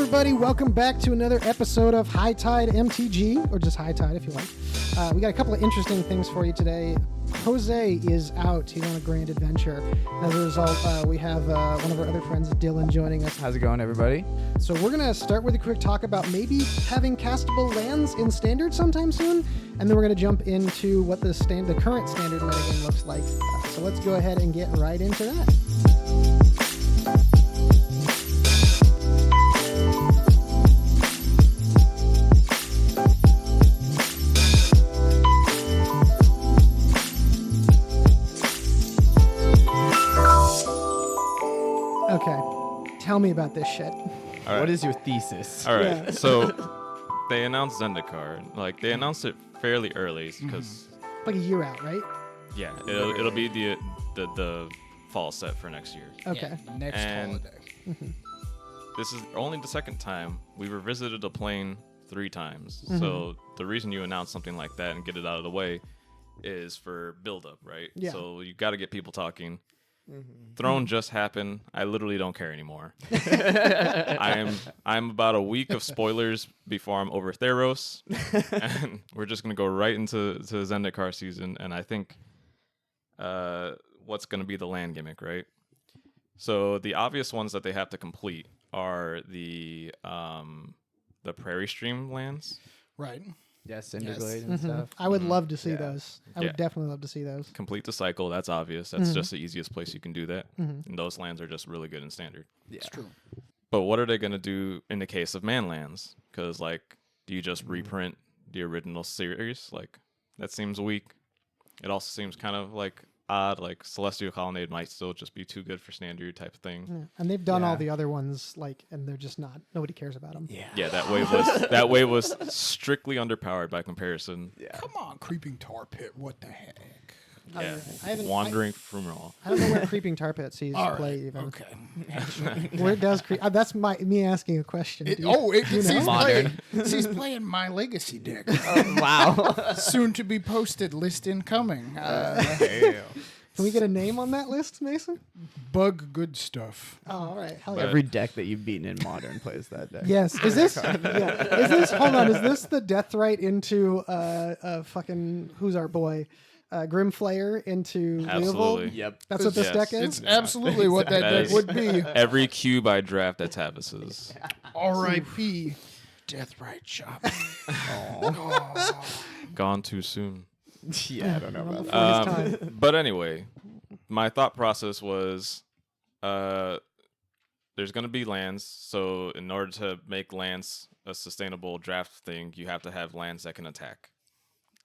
everybody. Welcome back to another episode of HighTideMTG, or just High Tide if you like. We got a couple of interesting things for you today. Jose is out. He's on a grand adventure. As a result, we have one of our other friends, Dylan, joining us. How's it going, everybody? So we're going to start with a quick talk about maybe having castable lands in Standard sometime soon, and then we're going to jump into what the current Standard metagame looks like. So let's go ahead and get right into that. Okay, tell me about this shit. Right. What is your thesis? All right, Yeah. so they announced Zendikar. Like, they announced it fairly early because, Like a year out, right? yeah, it'll be the fall set for next year. Okay. Yeah, next And- holiday. This is only the second time. We revisited a plane 3 times. So the reason you announce something like that and get it out of the way is for build-up, right? Yeah. So you got to get people talking. Throne just happened. I literally don't care anymore. I'm about a week of spoilers before I'm over Theros, and we're just gonna go right into Zendikar season. And I think what's gonna be the land gimmick, right? So the obvious ones that they have to complete are the Prairie Stream lands. Right. Yes, Cinderglade Yes. and stuff. I would love to see Yeah. those. I Yeah. would definitely love to see those. Complete the cycle. That's obvious. That's just the easiest place you can do that. And those lands are just really good in Standard. Yeah. It's true. But what are they going to do in the case of Manlands? Because, like, do you just reprint the original series? Like, that seems weak. It also seems kind of, like, odd. Like, Celestial Colonnade might still just be too good for Standard type of thing. Yeah. And they've done all Yeah. the other ones, like, and they're just not. Nobody cares about them. Yeah. Yeah, that wave was strictly underpowered by comparison. Yeah. Come on, Creeping Tar Pit. What the heck? Yeah. I haven't- Wandering Frumeral. I don't know where Creeping Tar Pit sees All play right. even. Okay. Where does that's me asking a question. It, Do you- oh, it, you know? he's Modern. playing. He's playing My Legacy deck. Wow. Soon to be posted. List incoming. Can we get a name on that list, Mason? Bug good stuff. Oh, all right. Hell yeah. But- Every deck that you've beaten in Modern plays that deck. Yes. Is this? Yeah. Is this? Hold on. Is this the death right into fucking who's our boy, Grimflayer into Absolutely. Leovold? Yep. That's what this Yes. deck is. It's absolutely what that That deck is- would be. Every cube I draft at Tavis's. R.I.P. Death Right Shop. Gone too soon. Yeah, I don't know about that. Before his time. But anyway, my thought process was there's going to be lands. So in order to make lands a sustainable draft thing, you have to have lands that can attack.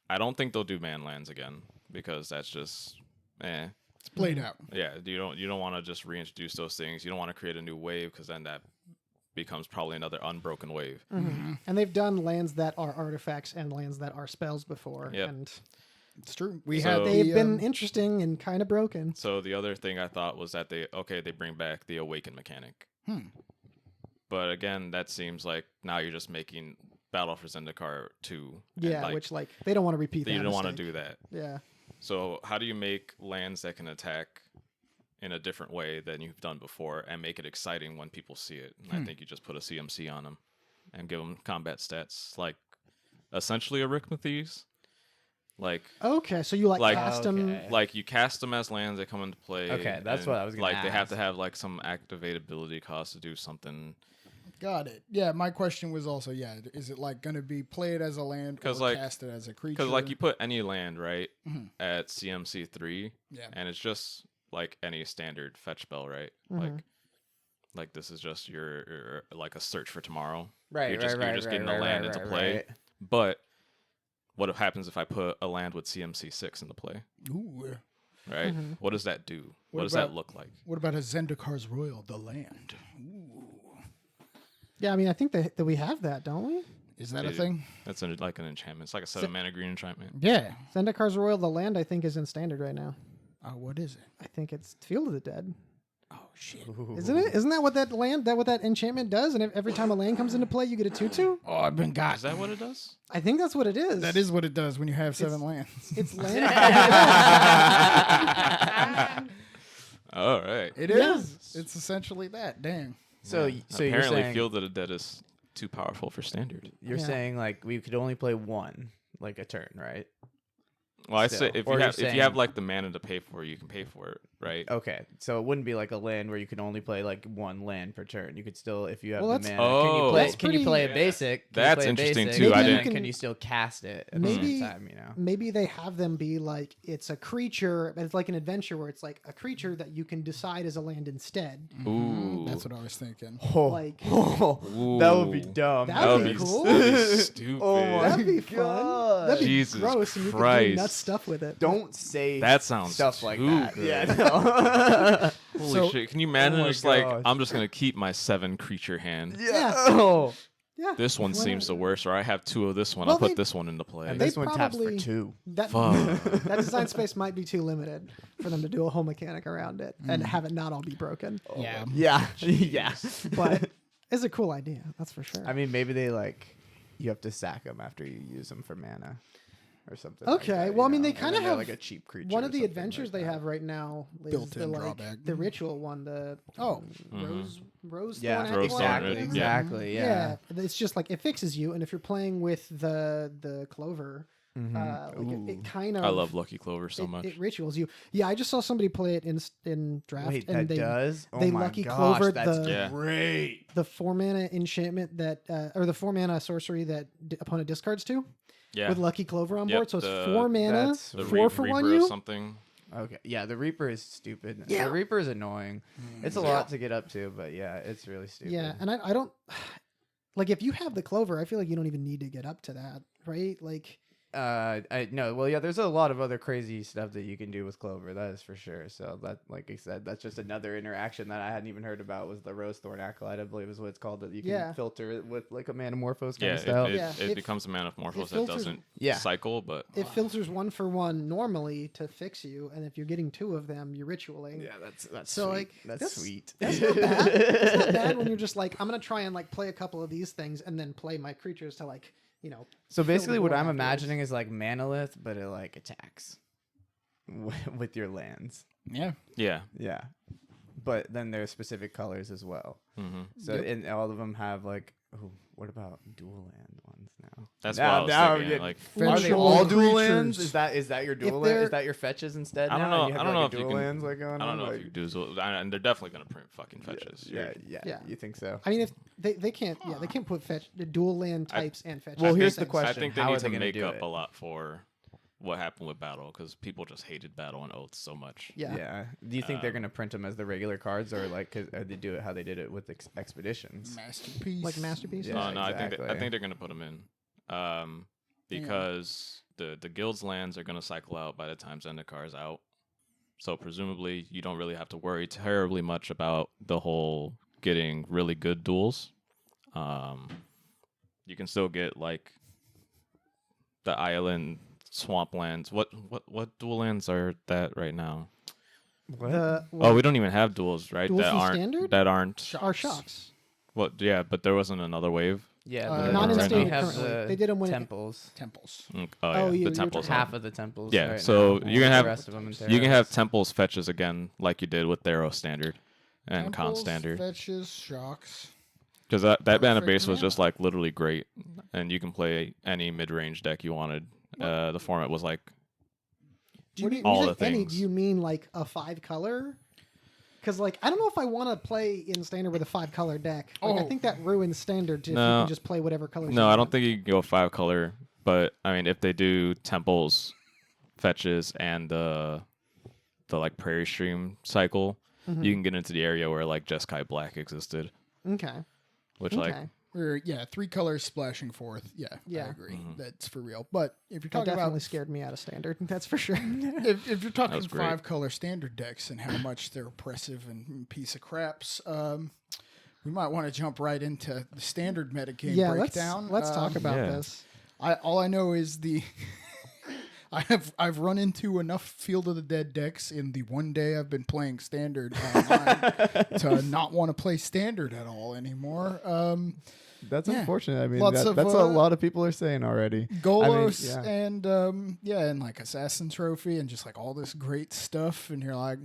I don't think they'll do man lands again because that's just It's played out. yeah, you don't want to just reintroduce those things. You don't want to create a new wave because then that becomes probably another unbroken wave. And they've done lands that are artifacts and lands that are spells before, Yep. and It's true. We So- had they've the, been interesting and kind of broken. So the other thing I thought was that they bring back the awaken mechanic. But again, that seems like now you're just making Battle for Zendikar 2. and, Yeah, like, which like they don't want to repeat that. you don't want to mistake. do that. Yeah. So how do you make lands that can attack in a different way than you've done before and make it exciting when people see it? And I think you just put a CMC on them and give them combat stats, like essentially a Rhythmathes. Like Okay, so you Like- cast them. Okay. like you cast them as lands that come into play. Okay, that's and, what I was gonna like. They have ask. to have like some activate ability cost to do something. Got it. Yeah, my question was also, is it like going to be played as a land or 'Cause, like- casted as a creature? Because like you put any land right at CMC 3, Yeah. and it's just like any standard fetch spell, right? Like this is just your like a search for tomorrow. Right, You're just, right, you're just right, getting right, a land right, into right, play. right. But what happens if I put a land with CMC 6 into play? Ooh. Right? What does that do? What What does about- that look like? What about a Zendikar's Royal, the land? Yeah, I mean, I think that we have that, don't we? Is that a Dude, thing? That's like an enchantment. It's like a 7 mana green enchantment. Yeah. Zendikar's Royal, the land, I think is in standard right now. What is it? I think it's Field of the Dead. Oh, shit. Isn't it? Isn't that what that enchantment does? And every time a land comes into play, you get a 2/2. Oh, I've been got. Is that what it does? I think that's what it is. That is what it does when you have 7 lands. It's land. All right. It Yeah. is. It's essentially that. Dang. So Yeah. so you're apparently, saying Field of the Dead is too powerful for standard. you're Yeah. saying like we could only play one like a turn, right? Well, I Still. say if Or you you're have saying- like the mana to pay for it, you can pay for it, right? Okay, so it wouldn't be like a land where you can only play like one land per turn. You could still, if you have Well, the that's- mana, Oh. That's can you play a pretty- basic? Can you That's play a interesting, basic, too. Maybe I and you didn't. then can- can you still cast it at Maybe- the same time? You know. Maybe they have them be like it's a creature. It's like an adventure where it's like a creature that you can decide as a land instead. Ooh. That's what I was thinking. Like that would be Ooh. dumb. That'd be cool. That'd be stupid. Oh my that'd be fun. God. That'd be Jesus gross, and you could do Christ. nuts stuff with it. Don't say That sounds stuff like too that. good. Yeah, no. Holy So- shit! Can you imagine my just like gosh. I'm just gonna keep my 7 creature hand. Yeah. Oh. Yeah, This one why seems the not? worst, or I have 2 of this one. Well, I'll put they- this one into play. And They this one taps for probably- 2. That Fuck. that design space might be too limited for them to do a whole mechanic around it and have it not all be broken. Yeah. Yeah. yeah. But it's a cool idea, that's for sure. I mean, maybe they like you have to sack them after you use them for mana or something. like Okay, that, you well, I mean, know? they And kinda then they're have like a cheap creature. one or of the something adventures like they that. have right now is Built-in the, like, drawback. the ritual one, the Oh. rose Yeah, thorn Rose apple, thorn, I right? think. exactly. Yeah. Yeah. It's just like it fixes you, and if you're playing with the clover, like it kind of I love Lucky Clover so much. It rituals you. Yeah, I just saw somebody play it in draft, Wait, and that does? Oh they my lucky gosh, clovered that's the Yeah. great. the 4-mana enchantment that or the 4-mana sorcery that opponent discards to Yeah. with lucky clover on Yep, board. So it's the- 4 mana, that's the 4 for Reaper 1 or you. something. Okay, yeah, the Reaper is stupid. Yeah. The Reaper is annoying. It's a lot to get up to, but yeah, it's really stupid. Yeah, and I don't like if you have the clover, I feel like you don't even need to get up to that, right? Like I no, well, yeah, there's a lot of other crazy stuff that you can do with Clover. That is for sure. So that, like I said, that's just another interaction that I hadn't even heard about. Was the Rose Thorn Acolyte, I believe, is what it's called. That you can Yeah. filter it with like a Manamorphose kind Yeah, of style. Yeah, it it- becomes a Manamorphose that filters- doesn't Yeah. cycle, but it filters 1 for 1 normally to fix you, and if you're getting 2 of them, you're ritualing. Yeah, that's So, sweet. like, that's sweet. That's not bad. It's not bad when you're just like, I'm gonna try and like play a couple of these things and then play my creatures to like, you know. So fill basically, the what board I'm afterwards. imagining is like Manalith, but it like attacks with your lands. Yeah. yeah. Yeah, but then there's specific colors as well. hmm So and all of them have like, oh, what about dual land ones now? That's Now- what I now was thinking. we're Like, Are they Fetchable all dual lands? creatures. Is that your dual they're- land? Is that your fetches instead? I don't now? know. And you have I don't like know a if you dual can- lands like going I don't on? know like, if you do so, and they're definitely gonna print fucking fetches. Yeah, You're- yeah, Yeah. You think so? I mean, if they can't, yeah, they can't put fetch the dual land types and fetch. Well, at here's same the time. question. I think they How need are they to gonna make do up it? a lot for what happened with Battle because people just hated Battle and Oath so much. Yeah. Do you think they're gonna print them as the regular cards, or like or they do it how they did it with expeditions? Masterpiece. Like masterpiece. Yeah. No, I think exactly. they're gonna put them in, because the guild's lands are gonna cycle out by the time Zendikar is out. So presumably you don't really have to worry terribly much about the whole getting really good duels. You can still get like the island swamplands. What dual lands are that right now? The, Oh, we don't even have duels, right? Duels that in aren't standard? that aren't. are shocks. What? Yeah, but there wasn't another wave. Yeah, Not in right standard now. currently. They did them when it, temples. Temples. Oh, Oh, yeah, you're the temples. talking- Half of the temples. Yeah, right so now, you can the have- rest of them in You can have Terras. temples fetches again, like you did with Thero standard and Con Temples, standard, Fetches, shocks. because that mana Perfect base was just mana. like literally great, and you can play any mid range deck you wanted. The format was like do you mean, all when you the say any, things. do you mean like a 5-color? Because like I don't know if I want to play in standard with a 5-color deck. Like, I Oh. think that ruins standard. If you No. can just play whatever colors. no, you I don't want. think you can go 5-color, but I mean if they do temples, fetches, and the like prairie stream cycle, Mm-hmm. you can get into the area where like Jeskai Black existed, Okay. which like Okay. Or 3 colors splashing forth. Yeah, Yeah. I agree. That's for real. But if you're That talking definitely about scared me out of standard. That's for sure. if you're talking was great. 5-color standard decks and how much they're oppressive and piece of craps, we might want to jump right into the standard metagame yeah. breakdown. Let's talk about Yeah. this. All I know is I've run into enough Field of the Dead decks in the one day I've been playing standard online to not want to play standard at all anymore. That's Yeah. unfortunate. I mean, Lots of, that's a lot of people are saying already. Golos yeah. and and like Assassin Trophy and just like all this great stuff, and you're like,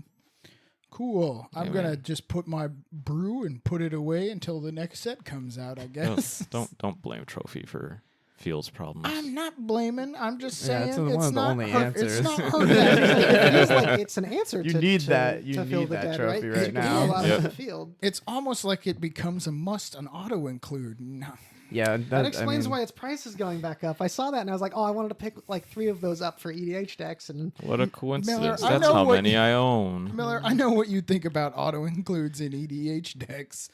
Cool. I'm Yeah, gonna man. just put my brew and put it away until the next set comes out, I guess. Don't blame Trophy for Fields' problems. I'm not blaming. I'm just Yeah, saying it's it's one of the not only her, answers. It's not her. It feels like it's an answer. You to, need to, that. You to fill need the that dead, trophy right? right You now. do a lot Yep. on the field. It's almost like it becomes a must, an auto include. No. Yeah, That explains why its price is going back up. I saw that and I was like, oh, I wanted to pick like 3 of those up for EDH decks, and What a coincidence. I That's know how what many I own. Miller, I know what you think about auto includes in EDH decks.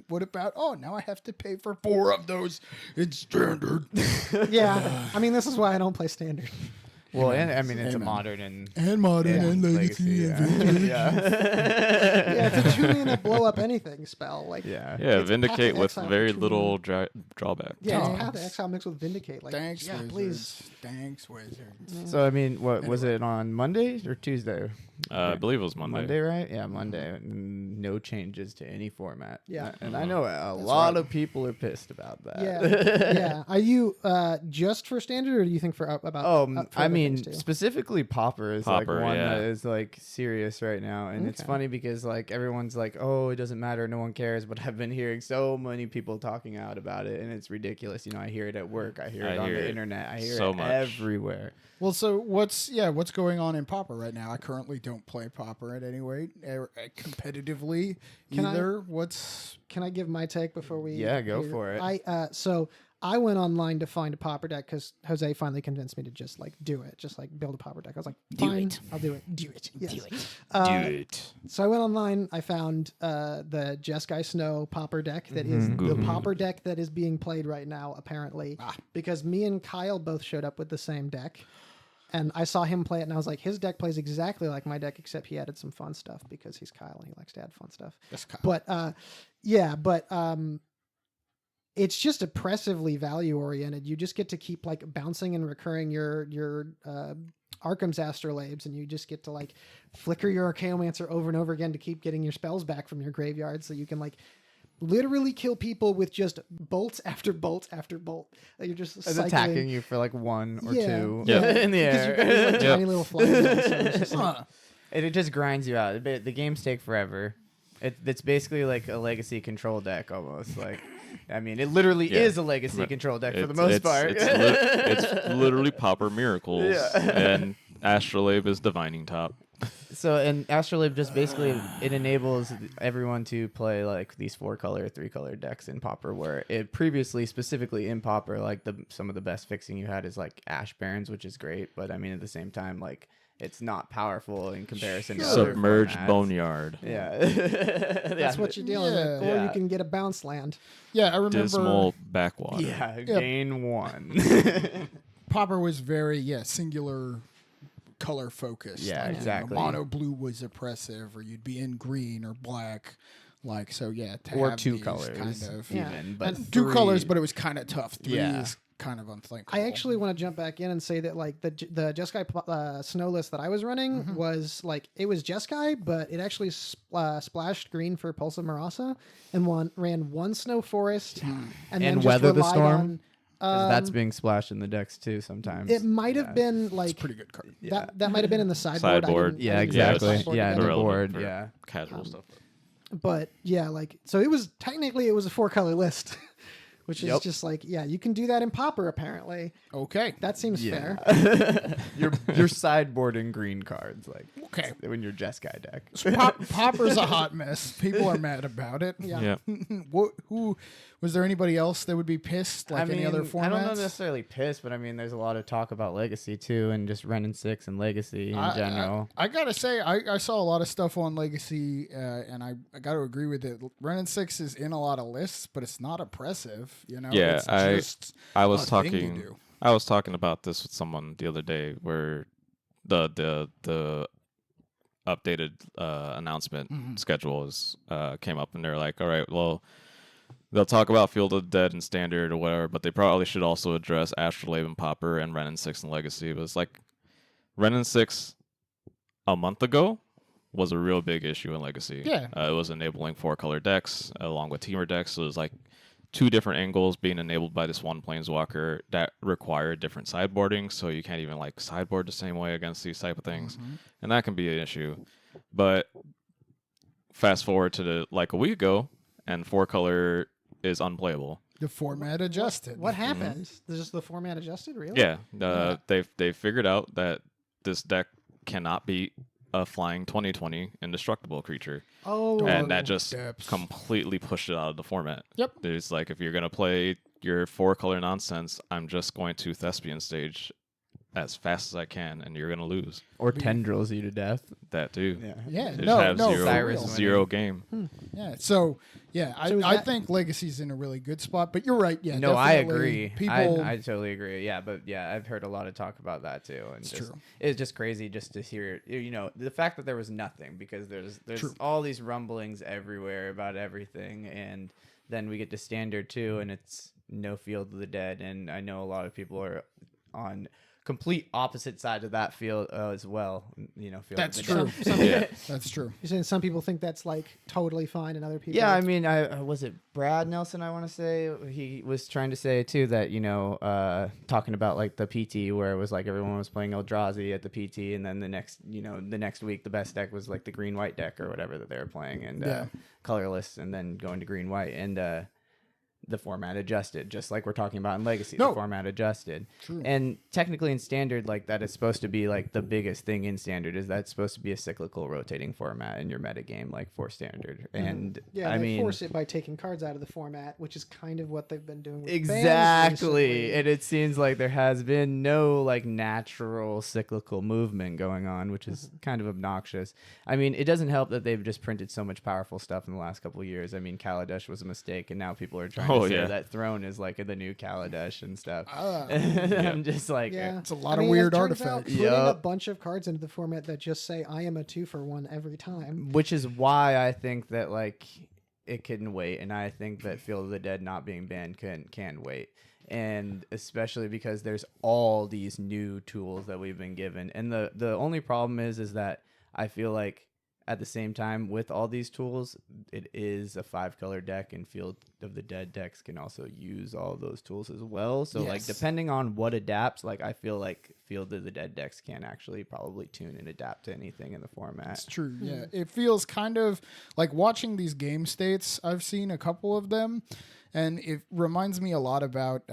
What about? Oh, now I have to pay for 4 of those in standard. yeah. I mean, this is why I don't play standard. well, and I mean it's Amen. a modern and And modern yeah, and legacy. yeah. And vintage. yeah. Yeah, it's a 2-mana blow up anything spell. Like, yeah. Yeah, It's Vindicate Path with Exile for very 2 little drawback. yeah, it's Oh. Path of Exile mixed with Vindicate. Like, Thanks, yeah, wizards. please. Thanks, wizards. So I mean, what was it on Monday or Tuesday? I believe it was Monday. Monday, right? Yeah, Monday. No changes to any format. Yeah. And I know a lot of people are pissed about that. Yeah, yeah. Are you just for standard, or do you think for about? for I other mean, things, too? specifically Pauper is Pauper, like one yeah. that is like serious right now, and it's Okay. funny because like everyone's like, "Oh, it doesn't matter, no one cares," but I've been hearing so many people talking out about it, and it's ridiculous. You know, I hear it at work, I hear it on hear the it internet, I hear so it much. everywhere. Well, so what's going on in Pauper right now? I currently don't play Pauper at any rate competitively Can I- either. What's Can I give my take before we? Yeah, go hear- for it. So I went online to find a Pauper deck because Jose finally convinced me to just like do it, just like build a Pauper deck. I was like, fine, I'll do it. Do it. Yes. Do it. So I went online. I found the Jeskai Snow Pauper deck that is the Pauper deck that is being played right now, apparently, because me and Kyle both showed up with the same deck. And I saw him play it, and I was like, his deck plays exactly like my deck, except he added some fun stuff because he's Kyle and he likes to add fun stuff. that's Kyle. But it's just oppressively value oriented. You just get to keep like bouncing and recurring your Arkham's Astrolabes, and you just get to like flicker your Archaeomancer over and over again to keep getting your spells back from your graveyard, so you can like literally kill people with just bolts after bolt after bolt. You're just It's cycling. attacking you for like 1 or 2 Yeah. in the Because you've got these, air. like, tiny little flying ones, so it's just like- And it just grinds you out. The games take forever. It's basically like a legacy control deck almost. Like, I mean, it literally Yeah. is a legacy control deck for the It's- most part. It's literally Pauper Miracles. Yeah. And Astrolabe is Divining Top. So, and Astrolabe just basically it enables everyone to play like these 4-color, 3-color decks in Pauper, where it previously, specifically in Pauper, like some of the best fixing you had is like Ash Barons, which is great, but I mean at the same time, like it's not powerful in comparison to other Submerged formats. Boneyard. Yeah, That's what you're dealing with. Or Yeah. you can get a bounce land. Yeah, I remember Dismal Backwater. Yeah, gain 1. Pauper was very singular color focused. Yeah, Like, exactly. Mono blue was oppressive, or you'd be in green or black. Like, so yeah, to Or have 2 these colors, kind of Yeah. even, but And 2 colors, 3 but it was kind of tough. 3 Yeah. is kind of unthinkable. I actually want to jump back in and say that like the Jeskai Snow list that I was running was like it was Jeskai, but it actually splashed green for Pulse of Marasa and ran 1 Snow Forest and then just Weather the relied Storm? on. 'Cause that's being splashed in the decks too sometimes. It might have been like It's a pretty good card. that might have been in the sideboard. Sideboard. Yeah, I didn't use the exactly. sideboard Yeah, to in get the it. Irrelevant board, for yeah. Casual stuff. But yeah, like so it was technically it was a 4-color list, which is Yep. just like you can do that in Pauper apparently. Okay. That seems fair. You're sideboarding green cards like Okay. when you're Jeskai deck. Pauper's a hot mess. People are mad about it. Yeah. Yeah. Who was there anybody else that would be pissed like any other formats? I don't know necessarily pissed, but I mean, there's a lot of talk about Legacy too, and just Ren and 6 and Legacy in general. I gotta say, I saw a lot of stuff on Legacy, and I got to agree with it. Ren and 6 is in a lot of lists, but it's not oppressive. You know, Yeah, it's I- just I was a thing to talking. do. I was talking about this with someone the other day, where the updated announcement schedule came up, and they're like, "All right, well, they'll talk about Field of the Dead and Standard or whatever, but they probably should also address Astrolabe and Pauper and Ren and 6 and Legacy." But it's like Ren and 6 a month ago was a real big issue in Legacy. Yeah. It was enabling 4-color decks along with teamer decks. So it was like 2 different angles being enabled by this one planeswalker that required different sideboarding, so you can't even like sideboard the same way against these type of things, and that can be an issue. But fast forward to a week ago, and 4-color is unplayable. The format adjusted. What happened? Is just the format adjusted? Really? Yeah, they figured out that this deck cannot beat a flying 2020 indestructible creature. Oh, And that just Depths. completely pushed it out of the format. Yep. There's like, if you're going to play your 4-color nonsense, I'm just going to Thespian stage as fast as I can, and you're going to lose. Or tendrils you to death. That too. Yeah, They just no, have no, zero, for real. zero game. Yeah, so yeah, So is I that- think Legacy's in a really good spot, but you're right. Yeah, No, I definitely agree. People, I totally agree. Yeah, but yeah, I've heard a lot of talk about that too. And It's just, true. It's just crazy just to hear, the fact that there was nothing, because there's True. all these rumblings everywhere about everything, and then we get to standard 2 and it's no Field of the Dead, and I know a lot of people are on complete opposite side of that field as well. Field That's of the Dead. true. Yeah. That's true. You're saying some people think that's like totally fine, and other people. Yeah, I mean, I was it Brad Nelson? I want to say he was trying to say too that talking about like the PT, where it was like everyone was playing Eldrazi at the PT, and then the next week the best deck was like the green white deck or whatever that they were playing, and Yeah. colorless, and then going to green white, and the format adjusted, just like we're talking about in Legacy. No. The format adjusted. True. And technically in Standard, like that is supposed to be like the biggest thing in Standard, is that's supposed to be a cyclical rotating format in your metagame, like for Standard. And Yeah, I they mean, force it by taking cards out of the format, which is kind of what they've been doing with bans exactly. recently. And it seems like there has been no like natural cyclical movement going on, which is kind of obnoxious. I mean, it doesn't help that they've just printed so much powerful stuff in the last couple of years. I mean, Kaladesh was a mistake, and now people are trying to say yeah. that Throne is like the new Kaladesh and stuff. Ah. I'm just like, Yeah, It's a lot I of mean, weird it turns out artifacts. Putting a Yup. bunch of cards into the format that just say "I am a 2-for-1" every time. which is why I think that like it can wait, and I think that Field of the Dead not being banned can wait, and especially because there's all these new tools that we've been given, and the only problem is that I feel like at the same time with all these tools, it is a 5-color deck, and Field of the Dead decks can also use all those tools as well. So like Yes. depending on what adapts, like I feel like Field of the Dead decks can actually probably tune and adapt to anything in the format. It's true. Yeah, it feels kind of like watching these game states. I've seen a couple of them, and it reminds me a lot about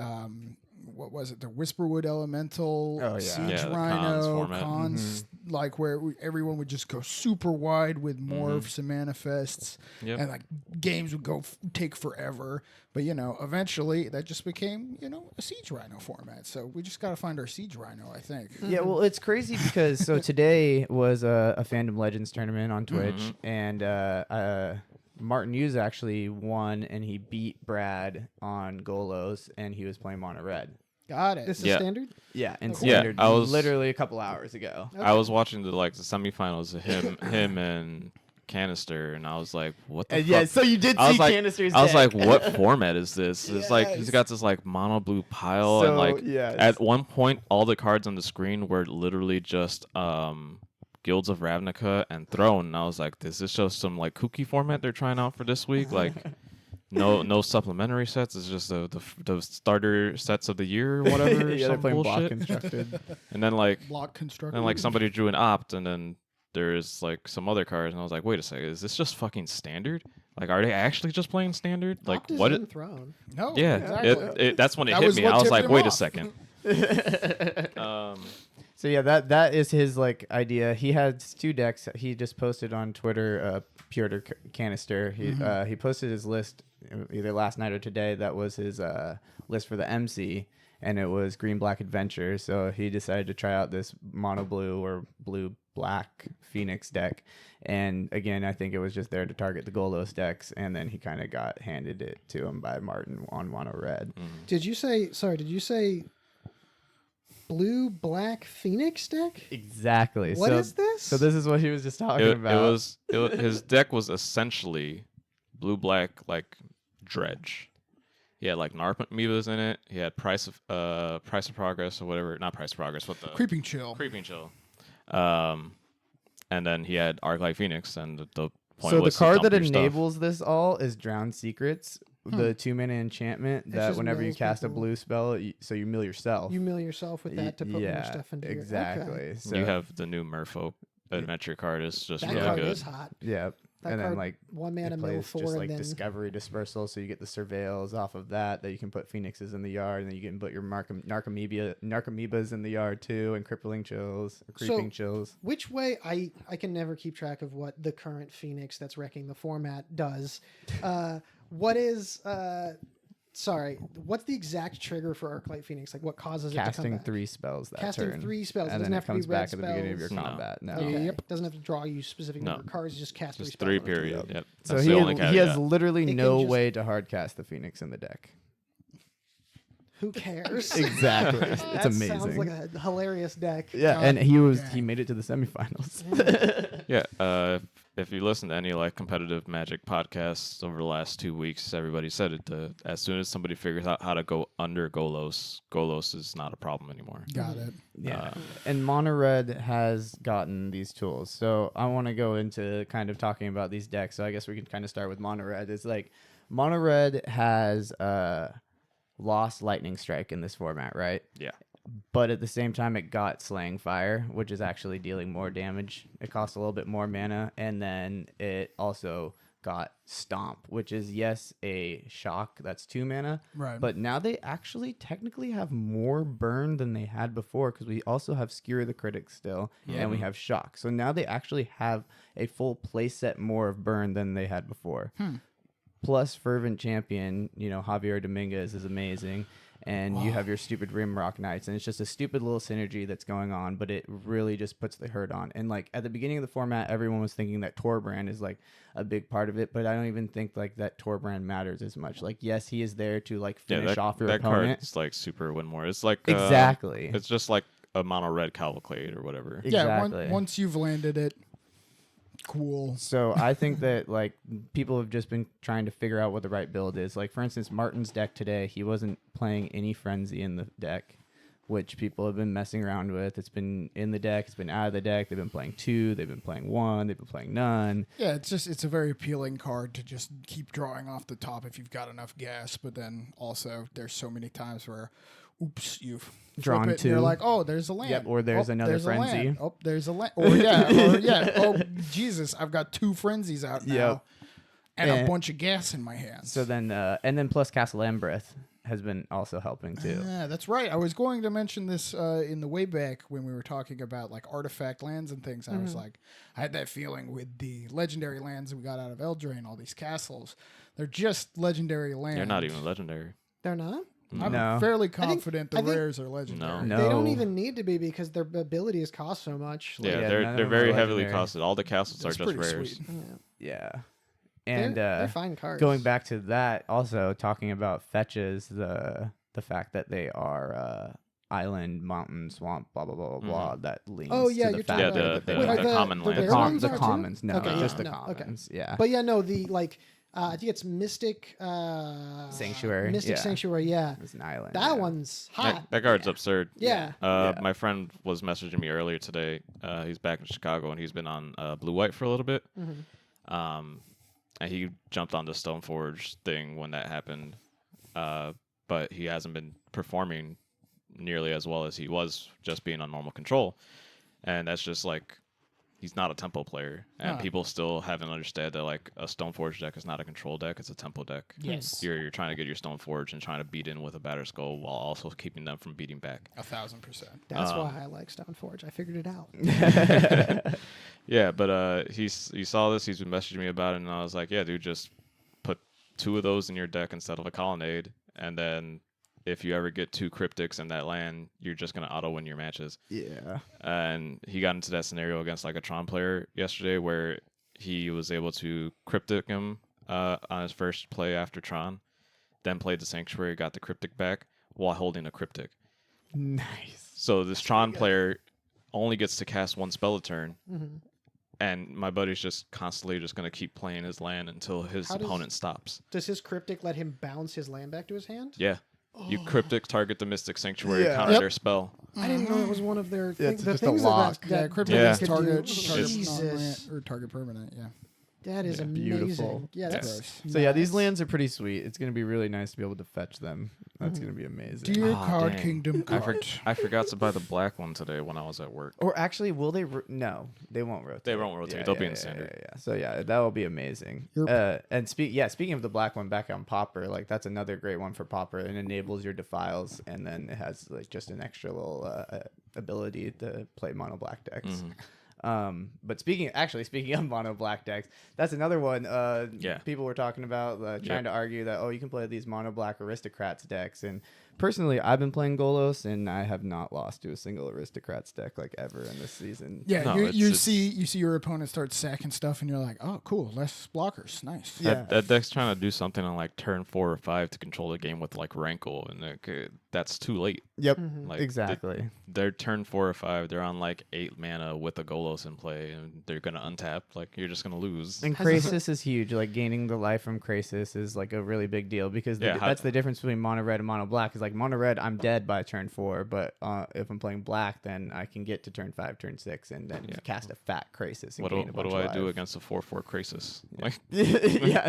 what was it? The Whisperwood Elemental, Oh, yeah. Siege Yeah, the Rhino, Cons format. Cons, like where everyone would just go super wide with morphs and manifests, Yep. and like games would take forever. But eventually that just became a Siege Rhino format. So we just got to find our Siege Rhino, I think. Yeah, well, it's crazy because so today was a Fandom Legends tournament on Twitch, and Martin Hughes actually won, and he beat Brad on Golos, and he was playing mono red. Got it. This is Yeah. standard. Yeah, and Yeah, standard I was- literally a couple hours ago. I was watching the semifinals of him and Canister, and I was like, what the fuck? Yeah, so you did I was see like, Canister's I was deck. like, what format is this? It's like he's Yes. got this like mono blue pile, So, and like yes. at one point, all the cards on the screen were literally just Guilds of Ravnica and Throne. And I was like, is this just some like kooky format they're trying out for this week? Like, no supplementary sets. It's just the starter sets of the year or whatever. Yeah, they're some playing block bullshit. constructed. And then like Block constructor. and like somebody drew an opt, and then there's like some other cards, and I was like, wait a second, is this just fucking standard? Like, are they actually just playing standard? Like, Opt is what? in Throne. No. Yeah, Exactly. that's when it That hit was me. what I was tipped like, him wait a off. second. So yeah, that is his like idea. He has 2 decks. He just posted on Twitter, Piotr Canister. He posted his list either last night or today. That was his list for the MC, and it was green black adventure. So he decided to try out this mono blue or blue black Phoenix deck. And again, I think it was just there to target the Golos decks, and then he kind of got handed it to him by Martin on mono red. Did you say blue black Phoenix deck? Exactly. What so, is this? So this is what he was just talking It about. was his deck was essentially blue black like dredge. He had like Narp Amoebas in it. He had Price of Progress or whatever. Not Price of Progress. What the Creeping Chill. Creeping Chill. And then he had Arclight Phoenix, and the point So was the to card dump that your stuff. enables this all is Drowned Secrets, the 2-mana enchantment that just whenever you mills cast a people. blue spell, so you mill yourself. You mill yourself with that to put more yeah, stuff into exactly. your... Okay. So You have the new Merfolk adventure card is just That really card good. is hot. Yeah. That And card, then like 1 mana, it mill plays 4, just and like then discovery dispersal, so you get the surveils off of that you can put phoenixes in the yard, and then you can put your narcomoebas in the yard too, and crippling chills, or creeping chills. which way I can never keep track of what the current Phoenix that's wrecking the format does. What is what's the exact trigger for Arclight Phoenix? Like what causes it to come Casting back? 3 spells that Casting turn. 3 spells. It And doesn't then have it to be comes red back at the beginning of your spells. No. combat. No. Okay. Yep. Doesn't have to draw you specific No. number of cards. Just cast Just 3 3 spells. on it. period. Yep. So That's the only he has caveat. literally It can no just- way to hard cast the Phoenix in the deck. Who cares? Exactly. It's That sounds amazing. like a hilarious deck. Yeah, God and he dang. made it to the semifinals. Yeah, if you listen to any like competitive Magic podcasts over the last 2 weeks, everybody said it. As soon as somebody figures out how to go under Golos, Golos is not a problem anymore. Got it. Yeah. And Mono Red has gotten these tools. So I want to go into kind of talking about these decks. So I guess we can kind of start with Mono Red. It's like Mono Red has lost Lightning Strike in this format, right? Yeah. But at the same time, it got Slaying Fire, which is actually dealing more damage. It costs a little bit more mana. And then it also got Stomp, which is, yes, a shock. That's 2 mana. Right. But now they actually technically have more burn than they had before, because we also have Skewer the Critic still, and we have Shock. So now they actually have a full playset more of burn than they had before. Plus Fervent Champion, Javier Dominguez is amazing. And you have your stupid Rimrock Knights, and it's just a stupid little synergy that's going on, but it really just puts the hurt on. And like at the beginning of the format, everyone was thinking that Torbrand is like a big part of it, but I don't even think like that Torbrand matters as much. Like, yes, he is there to like finish off your that opponent. card's like super win more. It's like Exactly. it's just like a mono red Cavalcade or whatever. Yeah. Exactly. Once you've landed it, cool. So I think that like people have just been trying to figure out what the right build is. Like for instance, Martin's deck today, he wasn't playing any Frenzy in the deck, which people have been messing around with. It's been in the deck, it's been out of the deck. They've been playing 2, they've been playing 1, they've been playing none. Yeah, it's a very appealing card to just keep drawing off the top if you've got enough gas. But then also there's so many times where, oops, you've Drawn flip it 2. And you're like, oh, there's a land. Yep, or there's another there's a land. frenzy. Oh, there's a land. Or yeah. Oh, Jesus, I've got 2 frenzies out now, Yep. and a And- bunch of gas in my hands. So then, and then plus Castle Ambreth has been also helping too. Yeah, that's right. I was going to mention this in the way back when we were talking about like artifact lands and things. I was like, I had that feeling with the legendary lands we got out of Eldraine, all these castles. They're just legendary lands. They're not even legendary. They're not? I'm No. fairly confident I think- the rares are legendary. No. They don't even need to be because their abilities cost so much. Like, Yeah, Yeah, they're none of they're them very are heavily legendary. costed. All the castles That's are just pretty rares. sweet. Yeah. they're, And they're fine cards. going back to that, also talking about fetches, the fact that they are island, mountain, swamp, blah blah blah blah blah. That leans Oh, yeah, to the you're fact talking Yeah, that the, they Wait, the, are the the- common the lands. rare ones the are too? commons, no, Okay, just yeah, the no, okay. commons. Yeah. But yeah, no, the like, I think it's Mystic Sanctuary, Mystic yeah. Sanctuary, yeah. It's an island. That yeah. one's hot. That card's absurd. Yeah. Yeah. My friend was messaging me earlier today. He's back in Chicago and he's been on Blue White for a little bit. And he jumped on the Stoneforge thing when that happened. But he hasn't been performing nearly as well as he was just being on normal control. And that's just like, he's not a tempo player. And people still haven't understood that like a Stoneforge deck is not a control deck, it's a tempo deck. Yes. You're trying to get your Stoneforge and trying to beat in with a Batter Skull while also keeping them from beating back. 1,000%. That's why I like Stoneforge. I figured it out. Yeah, but he saw this, he's been messaging me about it, and I was like, yeah, dude, just put 2 of those in your deck instead of a Colonnade, and then if you ever get 2 Cryptics in that land, you're just going to auto-win your matches. Yeah. And he got into that scenario against like a Tron player yesterday where he was able to Cryptic him on his first play after Tron, then played the Sanctuary, got the Cryptic back while holding a Cryptic. Nice. So this Tron player only gets to cast 1 spell a turn, and my buddy's just constantly just going to keep playing his land until his How does- opponent stops. Does his Cryptic let him bounce his land back to his hand? Yeah. You Cryptic target the Mystic Sanctuary, Yeah. counter Yep. their spell. I didn't know it was one of their Yeah, it's the just a things lock. that Yeah, that cryptic Yeah. is could target, do. target Jesus. non-land or target permanent. Yeah. That is Yeah. amazing. Beautiful. Yeah, that's Gross. So yeah, these nuts. lands are pretty sweet. It's gonna be really nice to be able to fetch them. That's gonna be amazing. Dear Ah, Card dang. Kingdom I, cards. I forgot to buy the black one today when I was at work. Or actually, will they? No, they won't rotate. They won't rotate. They'll be in standard. Yeah. So yeah, that will be amazing. Yep. And speaking of the black one back on Pauper, like that's another great one for Pauper. It enables your defiles, and then it has like just an extra little ability to play mono black decks. But speaking of mono black decks, that's another one. People were talking about trying to argue that you can play these mono black aristocrats decks, and personally, I've been playing Golos, and I have not lost to a single aristocrats deck like ever in this season. Yeah, No, you it's- see your opponent start sacking stuff, and you're like, oh, cool, less blockers, nice. Yeah. That deck's trying to do something on like turn 4 or 5 to control the game with like Rankle, and that's too late. Yep. Like Exactly. They're turn 4 or 5. They're on like 8 mana with a Golos in play, and they're gonna untap. Like you're just gonna lose. And Krasis is huge. Like gaining the life from Krasis is like a really big deal because that's the difference between mono red and mono black. Is like mono red, I'm dead by turn 4, but if I'm playing black, then I can get to turn 5, turn 6, and then cast a fat Krasis. And What do I do against a 4/4 Krasis? Like yeah,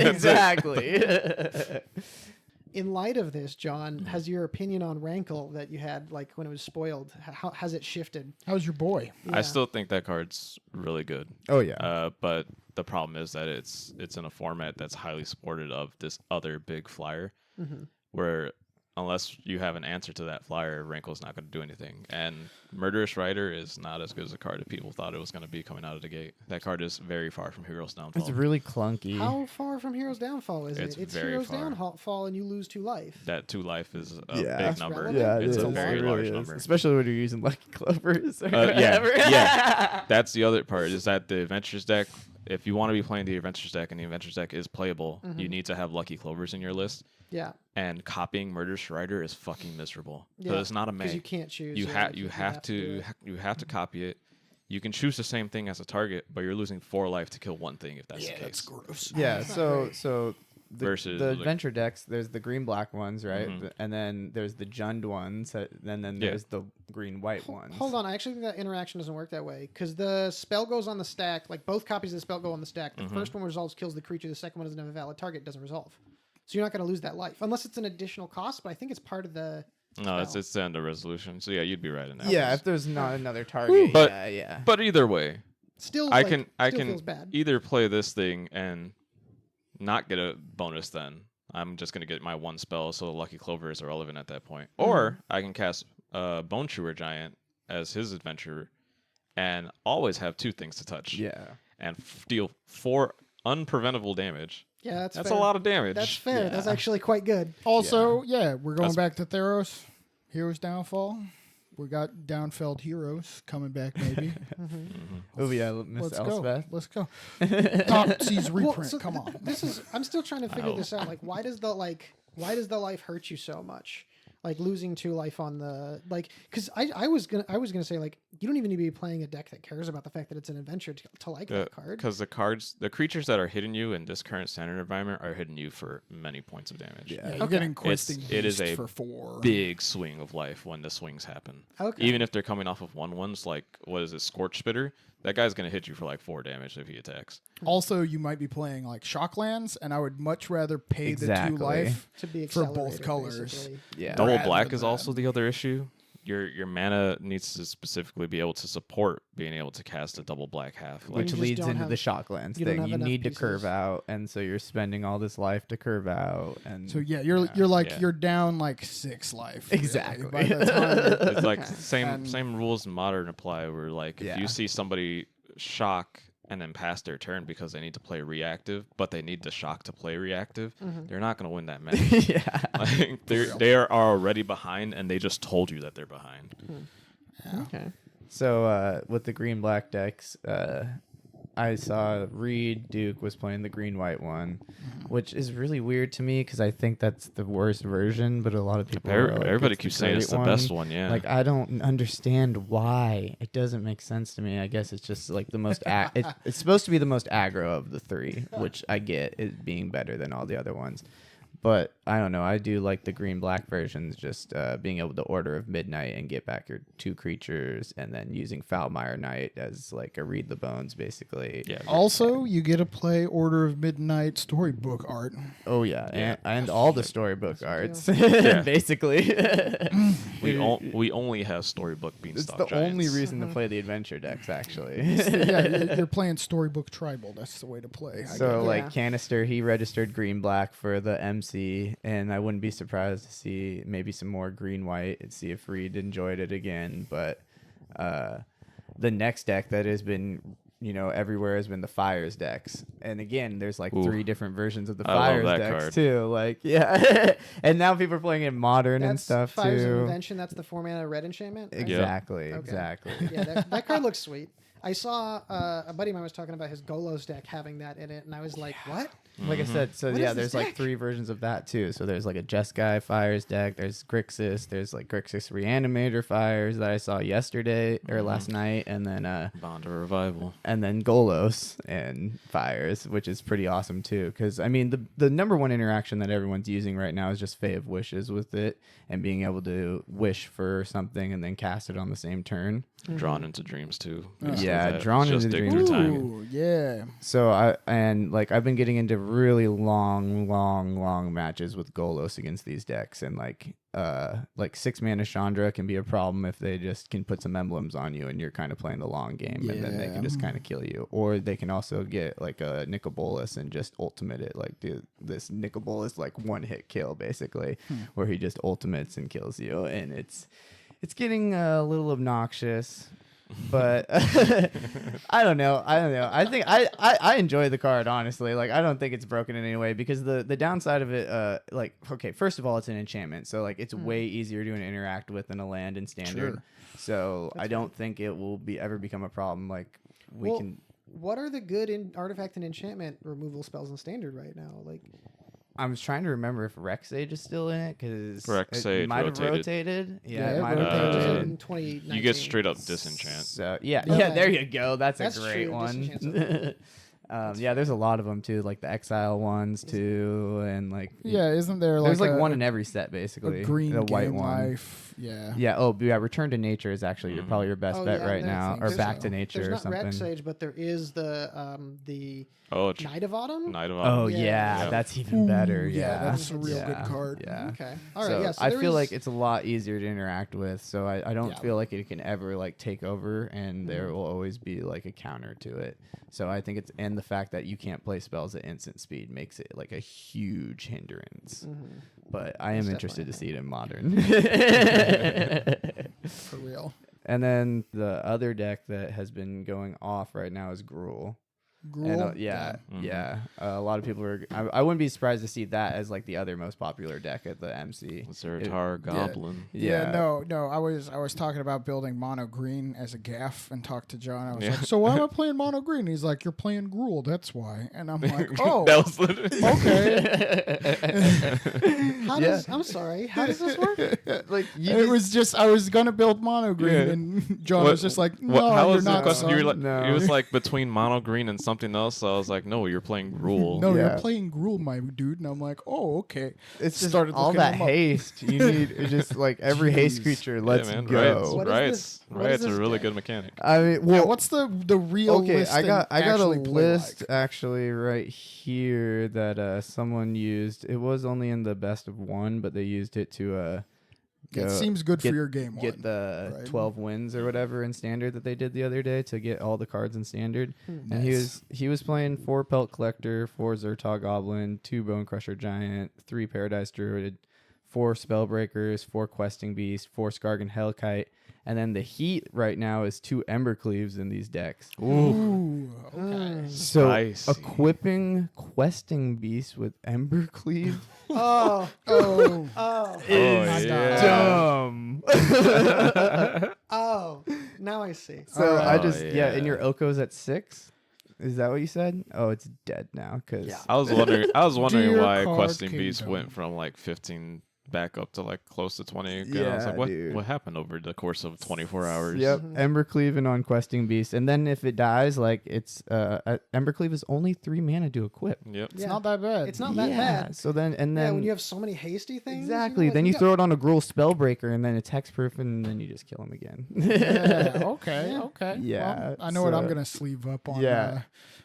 exactly. In light of this, John, has your opinion on Rankle that you had like when it was spoiled, how has it shifted? How's your boy? I Yeah. still think that card's really good. Oh yeah. But the problem is that it's in a format that's highly supported of this other big flyer, where unless you have an answer to that flyer, Rankle's not going to do anything. And Murderous Rider is not as good as a card that people thought it was going to be coming out of the gate. That card is very far from Hero's Downfall. It's really clunky. How far from Hero's Downfall is It's it? It's very Hero's far. Downfall and you lose 2 life. That 2 life is a Yeah. big That's number. relevant? Yeah, it's it a is. very It really large is. number. Especially when you're using Lucky Clovers. Or Yeah, whatever. yeah. That's the other part. Is that the Adventures deck? If you want to be playing the Adventures deck and the Adventures deck is playable, you need to have Lucky Clovers in your list. Yeah. And copying Murderous Rider is fucking miserable. Yeah, Because it's not a because May. you can't choose. You yeah, have do it. to copy it. You can choose the same thing as a target, but you're losing 4 life to kill 1 thing if that's the case. That's gross. Yeah, That's not so great. so Versus, the like- adventure decks, there's the green black ones, right? Mhm. And then there's the Jund ones, and then there's the green white ones. Hold on, I actually think that interaction doesn't work that way because the spell goes on the stack. Like both copies of the spell go on the stack. The first one resolves, kills the creature. The second one doesn't have a valid target, doesn't resolve. So you're not going to lose that life unless it's an additional cost. But I think it's part of the. No, it's spell. the end of resolution. So yeah, you'd be right in that. Yeah, one. if there's not another target. But- yeah. But either way, Still, I like, can still feels bad. either play this thing and not get a bonus. Then I'm just gonna get my 1 spell, so the Lucky Clover is irrelevant at that point. Or I can cast Bone Chewer Giant as his adventure, and always have 2 things to touch. Yeah. And deal 4 unpreventable damage. Yeah, that's That's fair. a lot of damage. That's fair. That's Yeah. actually quite good. Also, yeah, we're going That's- back to Theros, Heroes Downfall. We got Downfelled Heroes coming back, maybe. Oh yeah, Miss Let's Elspeth. go. Let's go. Topsy's Well, reprint. so Come on. This is. I'm still trying to figure this out. Like, why does the life hurt you so much? Like losing 2 life on the because I was gonna say like you don't even need to be playing a deck that cares about the fact that it's an adventure to like that card. Because the creatures that are hitting you in this current standard environment are hitting you for many points of damage. Yeah. Yeah, you're getting It's- questing it is Beast a for 4. Big swing of life when the swings happen. Okay. Even if they're coming off of 1/1s, like what is it, Scorch Spitter? That guy's gonna hit you for like 4 damage if he attacks. Also, you might be playing like Shocklands, and I would much rather pay the 2 Exactly. life to be for both accelerated, colors. basically. Yeah. Double Rather black than is that. also the other issue. Your mana needs to specifically be able to support being able to cast a double black half. When Like Which you just leads don't into have- the Shocklands you don't thing. have You enough need to pieces. curve out, and so you're spending all this life to curve out. And So yeah, you're like Yeah. you're down like 6 life. really, Exactly. by the time it's like Okay. same rules in modern apply. Where like if Yeah. you see somebody shock and then pass their turn because they need to play reactive, but they need the shock to play reactive, they're not going to win that match. yeah. Like they are already behind, and they just told you that they're behind. Okay. So with the green black decks, I saw Reed Duke was playing the green white one, which is really weird to me because I think that's the worst version. But a lot of people, are like, Everybody it's the keeps saying it's the great best one. Yeah, Like I don't understand why. It doesn't make sense to me. I guess it's just like the most. It's supposed to be the most aggro of the 3, which I get it being better than all the other ones. But I don't know. I do like the green-black versions, just being able to Order of Midnight and get back your 2 creatures, and then using Foulmire Knight as like a Read the Bones, basically. Yeah. Also, you get to play Order of Midnight storybook art. Oh yeah, Yeah. and all the storybook Yes, arts, Yeah. basically. We only have storybook It's beanstalk the only giants. reason to play the adventure decks, actually. Yeah, you're playing storybook tribal. That's the way to play. I So guess. like Yeah. Canister, he registered green black for the MC, and I wouldn't be surprised to see maybe some more green white and see if Reed enjoyed it again. But the next deck that has been everywhere has been the Fires decks, and again there's like Ooh. 3 different versions of the I love Fires that decks card. too. Like yeah, and now people are playing in Modern and That's stuff Fires of too. Invention. That's the 4-mana red enchantment. Right? Exactly, Okay. exactly. Yeah, that card looks sweet. I saw a buddy of mine was talking about his Golos deck having that in it, and I was like, "What?" Like I said, so What yeah, is this there's like deck? 3 versions of that too. So there's like a Jeskai Fires deck, there's Grixis, there's like Grixis Reanimator Fires that I saw yesterday or last night, and then Bond of Revival. and then Golos and Fires, which is pretty awesome too. Because I mean, the number one interaction that everyone's using right now is just Fae of Wishes with it, and being able to wish for something and then cast it on the same turn. Drawn into Dreams too. Yeah, basically that. Drawn Just into dig Dreams. through time. Ooh, yeah. So I've been getting into really long matches with Golos against these decks, and like 6-mana Chandra can be a problem if they just can put some emblems on you and you're kind of playing the long game, and then they can just kind of kill you. Or they can also get like a Nicobolus and just ultimate it, like this Nicobolus like 1-hit kill basically, where he just ultimates and kills you, and it's getting a little obnoxious. But I don't know. I think I enjoy the card, honestly. Like, I don't think it's broken in any way, because the downside of it, like, okay, first of all, it's an enchantment, so like it's way easier to interact with than a land in standard. Sure. So I don't think it will ever become a problem. Like Well, what are the good artifact and enchantment removal spells in standard right now? Like, I was trying to remember if Rexage is still in it, because Rexage it might have rotated. rotated. yeah, it it might have rotated rotated. in 2019. You get straight up disenchant. So yeah, Yeah. there you go. That's a great true. one. Disenchant's Yeah, there's a lot of them too, like the Exile ones too, and like Yeah, isn't there like there's like a, one in every set basically. a green the white game one. life? Yeah. Yeah. Oh, yeah. Return to Nature is actually probably your best Oh, bet yeah, right I now, think or so. Back to Nature There's or not something. Rexage, but there is the Oh, Night of Autumn. Night of Oh Autumn. yeah, Yeah. that's even better. Ooh, Yeah, yeah, that's a real good Yeah, card. Yeah. Okay. All right. So Yeah. So I there feel is- like it's a lot easier to interact with, so I don't Yeah. feel like it can ever like take over, and there will always be like a counter to it. So I think and the fact that you can't play spells at instant speed makes it like a huge hindrance. But I am That's interested to definitely see it in Modern. For real. And then the other deck that has been going off right now is Gruul. Gruul. And, yeah. A lot of people are. I wouldn't be surprised to see that as like the other most popular deck at the MC. Zeratar Goblin. Yeah, no. I was talking about building mono green as a gaff and talked to John. I was Yeah. like, so why am I playing mono green? He's like, you're playing Gruul, that's why. And I'm like, oh, That was literally okay. I'm sorry. How does this work? Like It was just I was gonna build mono green, Yeah. and John What- was just like, What, no, how you're was the not. question? You were like, son. No. it was like between mono green and something else. So I was like, no, you're playing Gruul. No, Yeah. you're playing Gruul, my dude. And I'm like, oh, okay. It's just Started all looking that them up. haste. You need it's just like every haste Jeez. creature. Yeah, Let's man, go. What is Rights. this- what is Rights are this a really deck? good mechanic. I mean, Yeah, well, what's the real okay. list? I got a actually play list like? actually right here that someone used. It was only in the best of one, but they used it to It seems good for your game get one. the right? 12 wins or whatever in standard that they did the other day to get all the cards in standard. And Nice. he was playing 4 Pelt Collector, 4 Zertog Goblin, 2 Bone Crusher Giant, 3 Paradise Druid, 4 Spellbreakers, 4 Questing Beast, 4 Skargan Hellkite, and then the heat right now is 2 Embercleaves in these decks. Ooh, okay. So Spicy. equipping Questing Beast with Embercleave Oh. Oh, Oh. is yeah. dumb. Oh. Now I see. So Alright. I just yeah. and your Oko's at 6. Is that what you said? Oh, it's dead now because Yeah. I was wondering Dear why Card Questing Beast Kingdom. went from like 15 back up to like close to 20 again. I was like, dude. what happened over the course of 24 hours? Yep, Embercleave and on Questing Beast, and then if it dies, like it's Embercleave is only 3 mana to equip. Yep. It's not that bad. It's not that bad. So then when you have so many hasty things. exactly, then you throw it on a Gruul Spellbreaker, and then it's hexproof, and then you just kill him again. Yeah, okay. Yeah, Well, I know what I'm gonna sleeve up on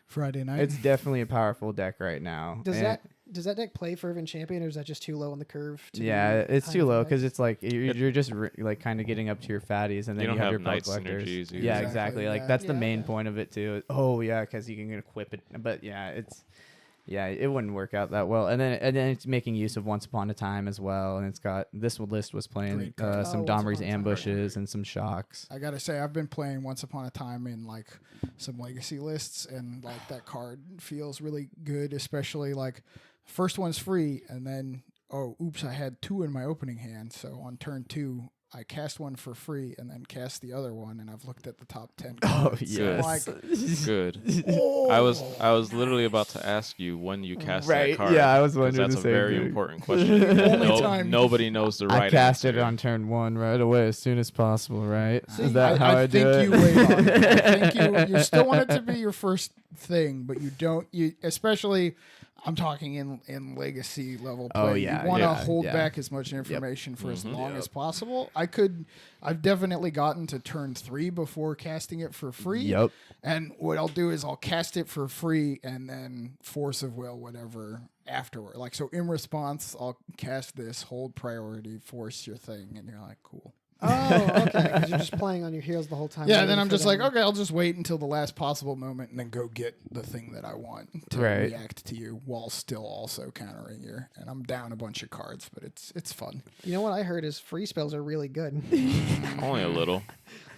Friday night. It's definitely a powerful deck right now. Does that deck play Fervent Champion, or is that just too low on the curve? It's too low because it's like you're just like kind of getting up to your fatties, and then You don't have have your Knight collectors. synergies either. Yeah, Exactly, exactly. Like yeah. that's the main point of it too. Oh yeah, because you can equip it, but it wouldn't work out that well. And then it's making use of Once Upon a Time as well, and it's got this list was playing Great card. some Once Upon Domri's a Time. ambushes and some shocks. I gotta say, I've been playing Once Upon a Time in like some legacy lists, and like that card feels really good, especially like first one's free, and then I had 2 in my opening hand, so on turn 2 I cast one for free and then cast the other one, and I've looked at the top 10 cards. yes. Like, Good. oh. I was literally about to ask you when you cast Right, that card. yeah, I was 'cause wondering that's the a same very thing. important question. Only time- Nobody knows the right I cast answer. it on turn 1 right away as soon as possible. Right? See, Is that how I do think it? you wait on it. I think you still want it to be your first thing, but you don't. You especially, I'm talking in legacy level play. Oh, yeah, you want to yeah, hold yeah. back as much information for as Mhm. long as possible. I've definitely gotten to turn 3 before casting it for free. Yep. And what I'll do is I'll cast it for free and then Force of Will, whatever, afterward. Like, so in response, I'll cast this, hold priority, force your thing, and you're like, cool. Oh, okay. Because you're just playing on your heels the whole time. Yeah, waiting then I'm for just like, them. okay, I'll just wait until the last possible moment and then go get the thing that I want to Right. react to you while still also countering you. And I'm down a bunch of cards, but it's fun. You know what I heard is free spells are really good. Only a little.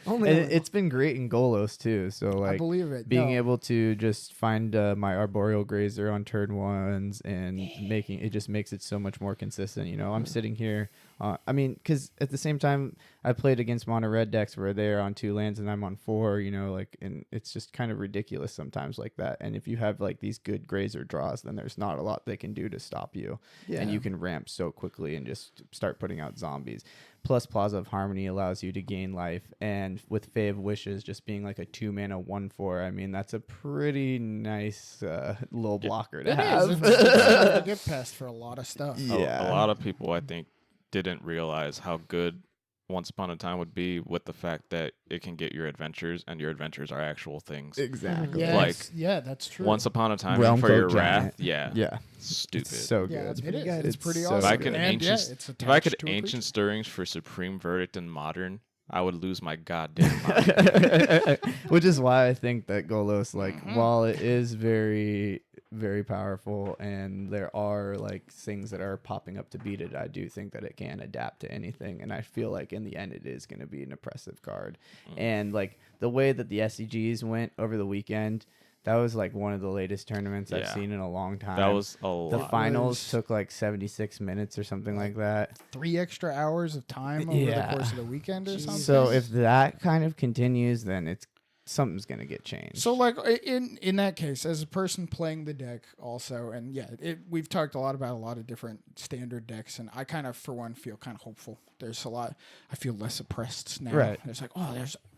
Only And it's been great in Golos too. So I like believe it. being No. able to just find my Arboreal Grazer on turn 1s and making it just makes it so much more consistent. You know, I'm sitting here. I mean, because at the same time, I played against mono red decks where they're on 2 lands and I'm on 4. You know, like, and it's just kind of ridiculous sometimes like that. And if you have like these good Grazer draws, then there's not a lot they can do to stop you. Yeah. And you can ramp so quickly and just start putting out zombies. Plus, Plaza of Harmony allows you to gain life, and with Fae of Wishes just being like a 2 mana 1/4, I mean that's a pretty nice little blocker to It have. is. It's a get past for a lot of stuff. Yeah. A lot of people, I think, didn't realize how good Once Upon a Time would be with the fact that it can get your adventures, and your adventures are actual things. Exactly. Yeah, Like, yeah, that's true. Once Upon a Time Realm for your Code wrath, Giant. yeah, Yeah. stupid. It's so Yeah, good. that's it pretty is. good. It's It's pretty so awesome. If I could good. And yeah, ancient, it's if I could attached to a ancient creature. stirrings for Supreme Verdict in Modern, I would lose my goddamn mind. Which is why I think that Golos, like, while it is very, very powerful, and there are like things that are popping up to beat it, I do think that it can adapt to anything, and I feel like in the end it is going to be an oppressive card. And like the way that the SCGs went over the weekend, that was like one of the latest tournaments I've Yeah. seen in a long time. That was a the lot. finals was- took like 76 minutes or something like that. 3 extra hours of time over Yeah. the course of the weekend or something. So if that kind of continues, then something's going to get changed. So, like in that case, as a person playing the deck, also, and yeah, we've talked a lot about a lot of different standard decks, and I kind of, for one, feel kind of hopeful. There's a lot. I feel less oppressed now. Right. There's like,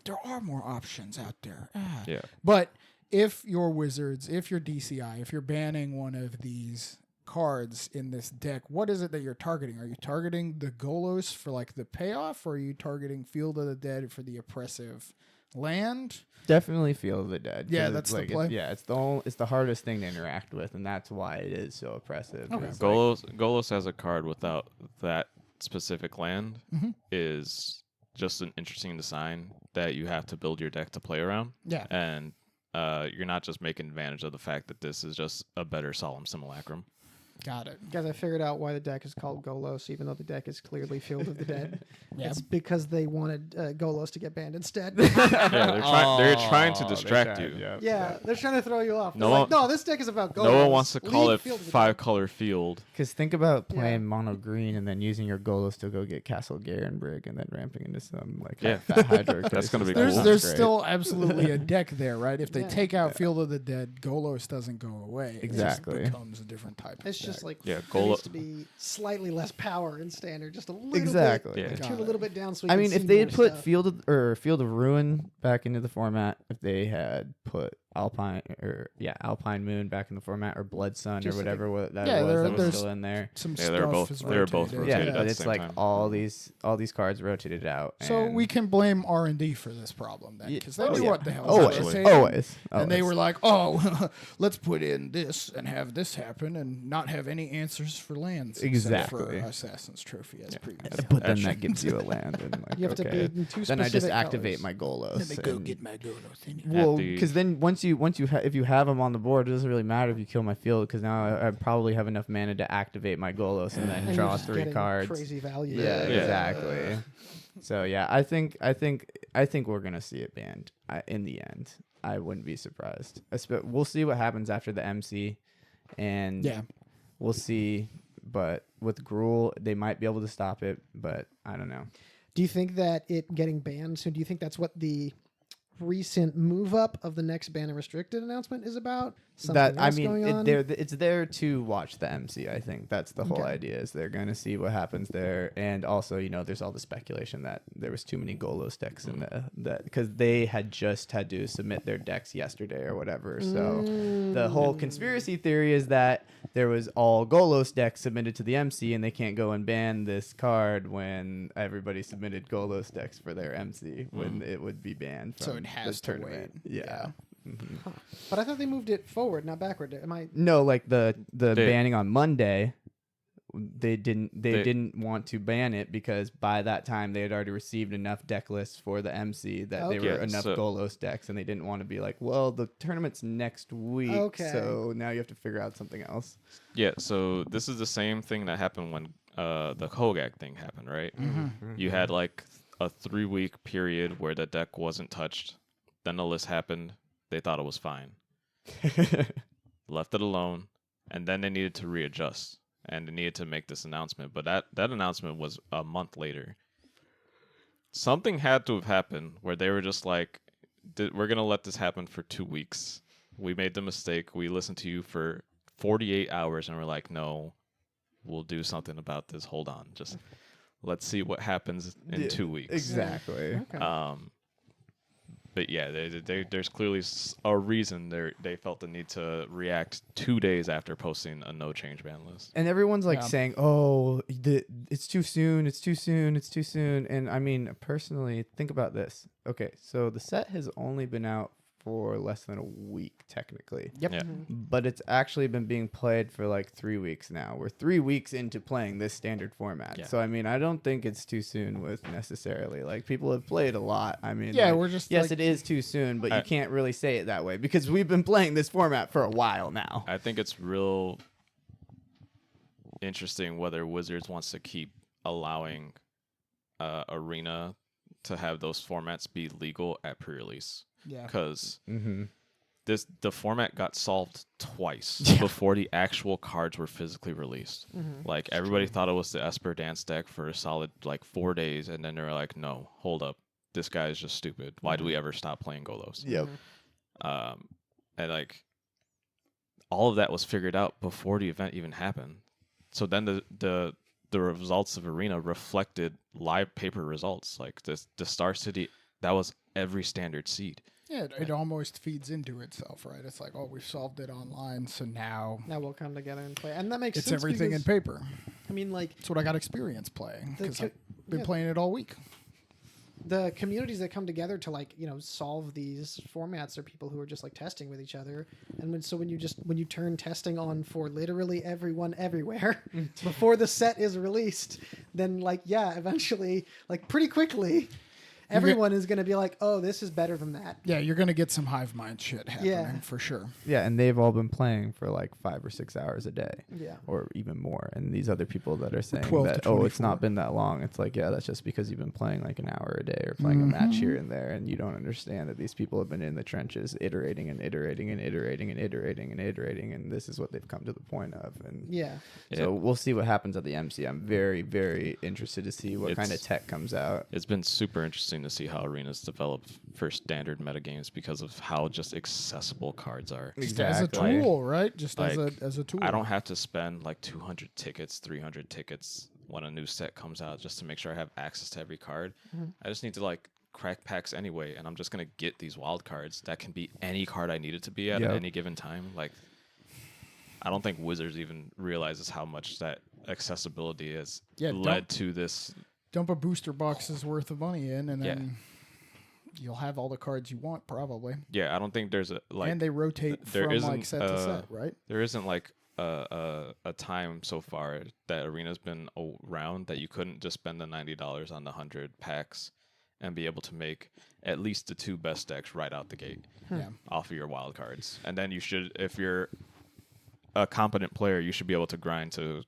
there are more options out there. Ah. Yeah. But if you're Wizards, if you're DCI, if you're banning one of these cards in this deck, what is it that you're targeting? Are you targeting the Golos for like the payoff, or are you targeting Field of the Dead for the oppressive land? Definitely Field of the Dead. Yeah, 'cause that's it's the like play. it's the hardest thing to interact with, and that's why it is so oppressive. Okay. It's like- Golos as a card without that specific land Mhm. is just an interesting design that you have to build your deck to play around. Yeah. And you're not just making advantage of the fact that this is just a better Solemn Simulacrum. Got it. Guys, I figured out why the deck is called Golos, even though the deck is clearly Field of the Dead. Yeah. It's because they wanted Golos to get banned instead. Yeah, they're trying to distract you. Yeah, they're trying to throw you off. No They're like, one- no, this deck is about Golos. No one wants to call Leave it Field of the 5-color field. Because think about Yeah. playing mono green and then using your Golos to go get Castle Garenbrig and then ramping into some like Yeah. fat Hydro. That's gonna be There's cool. there's Great. still absolutely a deck there, right? If they Yeah. take out Field of the Dead, Golos doesn't go away. Exactly. It just becomes a different type of It's deck. just like Yeah, there needs to be slightly less power in standard, just a little Exactly. bit. Yeah. Tune a little bit down so we I can mean, see if they had more put stuff. Field of Ruin back into the format, if they had put Alpine Moon back in the format, or Blood Sun Just or like whatever that Yeah, was there's still in there. Some Yeah, stuff they were both is rotated. rotated Yeah, at but the it's same like time. all these cards rotated out. So and we can blame R&D for this problem then, because they Oh, knew yeah. what the hell always, was rotating. always, And they always. were like, "Oh, let's put in this and have this happen, and not have any answers for lands except for Exactly. Assassin's Trophy as previous." But then Actually- that gives you a land, and like, You have to okay. be in two Then I just specific activate colors. my Golos. Let me go and- get my Golos in here. Well, the- because then once you if you have them on the board, it doesn't really matter if you kill my field, because now I probably have enough mana to activate my Golos and then And you're draw just 3 getting cards. Crazy value. Yeah, Yeah. exactly. So yeah, I think we're gonna see it banned in the end. I wouldn't be surprised. We'll see what happens after the MC, and Yeah. we'll see. But with Gruul, they might be able to stop it, but I don't know. Do you think that it getting banned? So do you think that's what the recent move up of the next ban and restricted announcement is about? Something else going on? It's there to watch the MC. I think that's the whole Okay. idea. Is they're going to see what happens there, and also there's all the speculation that there was too many Golos decks in that because they had just had to submit their decks yesterday or whatever. So the whole conspiracy theory is that there was all Golos decks submitted to the MC, and they can't go and ban this card when everybody submitted Golos decks for their MC when it would be banned from So it has the to tournament. wait. Yeah. But I thought they moved it forward, not backward. Am I? No, like the They- banning on Monday, they didn't They- want to ban it because by that time they had already received enough deck lists for the MC that they Okay. were Yeah, enough so- Golos decks, and they didn't want to be like, well, the tournament's next week, Okay. so now you have to figure out something else. Yeah, so this is the same thing that happened when the Kogak thing happened, right? You had like a 3-week period where the deck wasn't touched. Then the list happened. They thought it was fine. Left it alone. And then they needed to readjust. And they needed to make this announcement. But that announcement was a month later. Something had to have happened where they were just like, we're going to let this happen for 2 weeks. We made the mistake. We listened to you for 48 hours. And we're like, no, we'll do something about this. Hold on. Just let's see what happens in 2 weeks. Exactly. Okay. But yeah, there's clearly a reason they felt the need to react 2 days after posting a no change ban list. And everyone's like Yeah. saying, "Oh, it's too soon. It's too soon. It's too soon." And I mean, personally, think about this. Okay, so the set has only been out for less than a week, technically. Yep. Yeah. But it's actually been being played for like 3 weeks now. We're 3 weeks into playing this standard format. Yeah. So, I mean, I don't think it's too soon with necessarily. Like, people have played a lot. I mean, Yeah, like, we're just yes, like- it is too soon, but you I- can't really say it that way because we've been playing this format for a while now. I think it's real interesting whether Wizards wants to keep allowing Arena to have those formats be legal at pre-release. Yeah. Because Mm-hmm. the format got solved twice Yeah. before the actual cards were physically released. Like everybody thought it was the Esper Dance deck for a solid like 4 days, and then they were like, "No, hold up, this guy is just stupid. Why do we ever stop playing Golos?" Yep. And like all of that was figured out before the event even happened. So then the results of Arena reflected live paper results. Like the Star City, that was every standard seed. Yeah, it almost feeds into itself, right? It's like, oh, we've solved it online, so now Now we'll come together and play, and that makes it's sense. everything in because, paper. I mean, like That's what I got experience playing The because co- I've been yeah. playing it all week. the communities that come together to like solve these formats are people who are just like testing with each other, and when you turn testing on for literally everyone everywhere before the set is released, then eventually pretty quickly everyone is going to be like, oh, this is better than that. Yeah, you're gonna get some hive mind shit happening Yeah. for sure. Yeah, and they've all been playing for like 5 or 6 hours a day. Yeah. Or even more. And these other people that are saying 12 that, to oh, it's 24. not been that long. It's like, yeah, that's just because you've been playing like an hour a day or playing a match here and there. And you don't understand that these people have been in the trenches iterating and iterating and iterating and iterating and iterating. And this is what they've come to the point of. And Yeah. so we'll see what happens at the MC. I'm very, very interested to see what kind of It's- tech comes out. It's been super interesting interesting to see how arenas develop for standard metagames because of how just accessible cards are. Just as a tool, right? Just as a tool. I don't have to spend like 200 tickets, 300 tickets when a new set comes out just to make sure I have access to every card. I just need to like crack packs anyway, and I'm just gonna get these wild cards that can be any card I need it to be at any given time. Like, I don't think Wizards even realizes how much that accessibility has led to this. Dump a booster box's worth of money in, and then you'll have all the cards you want, probably. Yeah, I don't think there's a like. And they rotate from like set to set, right? There isn't like a time so far that Arena's been around that you couldn't just spend the $90 on the 100 packs and be able to make at least the 2 best decks right out the gate off of your wild cards. And then you should, if you're a competent player, you should be able to grind to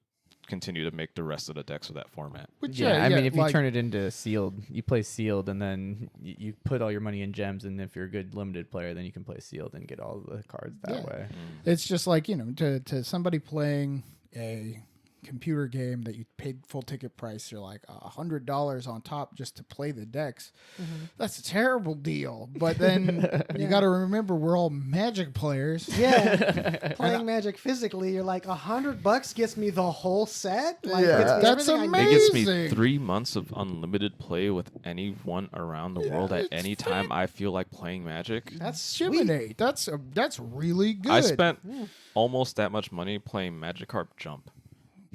continue to make the rest of the decks with that format. Which, I mean, if you turn it into sealed, you play sealed, and then you put all your money in gems, and if you're a good limited player, then you can play sealed and get all the cards that way. It's just like, to somebody playing a computer game that you paid full ticket price, you're like $100 on top just to play the decks. That's a terrible deal. But then you got to remember, we're all Magic players. Playing Magic physically, you're like, $100 gets me the whole set. Like, that's amazing. It gets me 3 months of unlimited play with anyone around the world at any time I feel like playing Magic. That's Shiminate. That's really good. I spent almost that much money playing Magikarp Jump.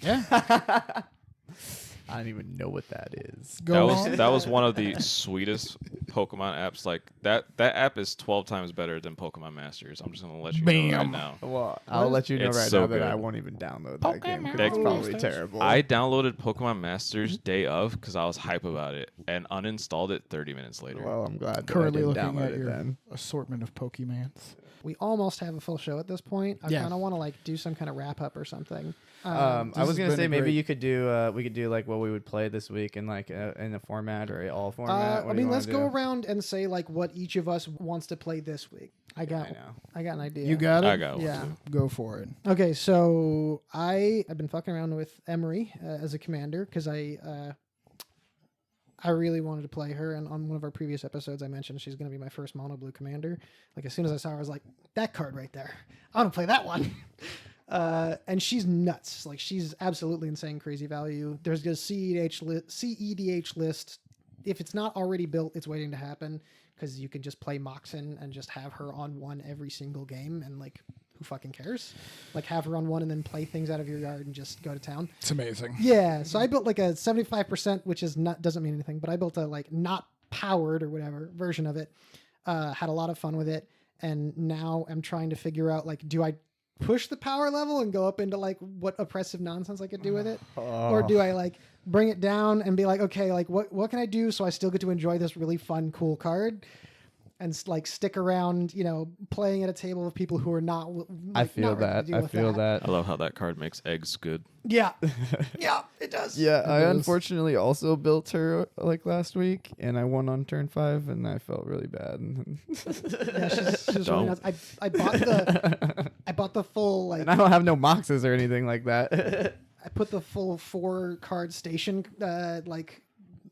Yeah. I don't even know what that is. That was one of the sweetest Pokemon apps. Like that app is 12 times better than Pokemon Masters. I'm just gonna let you know right now. Well, I'll let you know right so now good. that I won't even download that game. It's probably terrible. I downloaded Pokemon Masters day of because I was hype about it and uninstalled it 30 minutes later. Well, I'm glad. Currently that I looking didn't at download it your then. assortment of Pokemans. We almost have a full show at this point. I kind of want to like do some kind of wrap up or something. I was gonna say maybe you could do we could do like what we would play this week in like in a format or all format. I mean, let's go around and say like what each of us wants to play this week. I got an idea. You got it? I got one. Yeah. Go for it. Okay, so I've been fucking around with M.I.A as a commander because I really wanted to play her, and on one of our previous episodes I mentioned she's going to be my first mono blue commander. Like as soon as I saw her, I was like, that card right there, I want to play that one. And she's nuts. Like she's absolutely insane, crazy value. There's a CEDH list. If it's not already built, it's waiting to happen because you can just play Moxen and just have her on one every single game, and like who fucking cares? Like have her on one and then play things out of your yard and just go to town. It's amazing. Yeah. So I built like a 75%, which is doesn't mean anything, but I built a like not powered or whatever version of it. Had a lot of fun with it, and now I'm trying to figure out like, do I push the power level and go up into like what oppressive nonsense I could do with it, or do I like bring it down and be like, okay, like what can I do so I still get to enjoy this really fun, cool card? And like stick around, playing at a table with people who are not. Like, I feel that. I feel that. I love how that card makes eggs good. Yeah, yeah, it does. Yeah, I unfortunately also built her like last week, and I won on turn 5, and I felt really bad. Yeah, she's really nuts. I bought the full like. And I don't have no moxes or anything like that. I put the full 4-card station like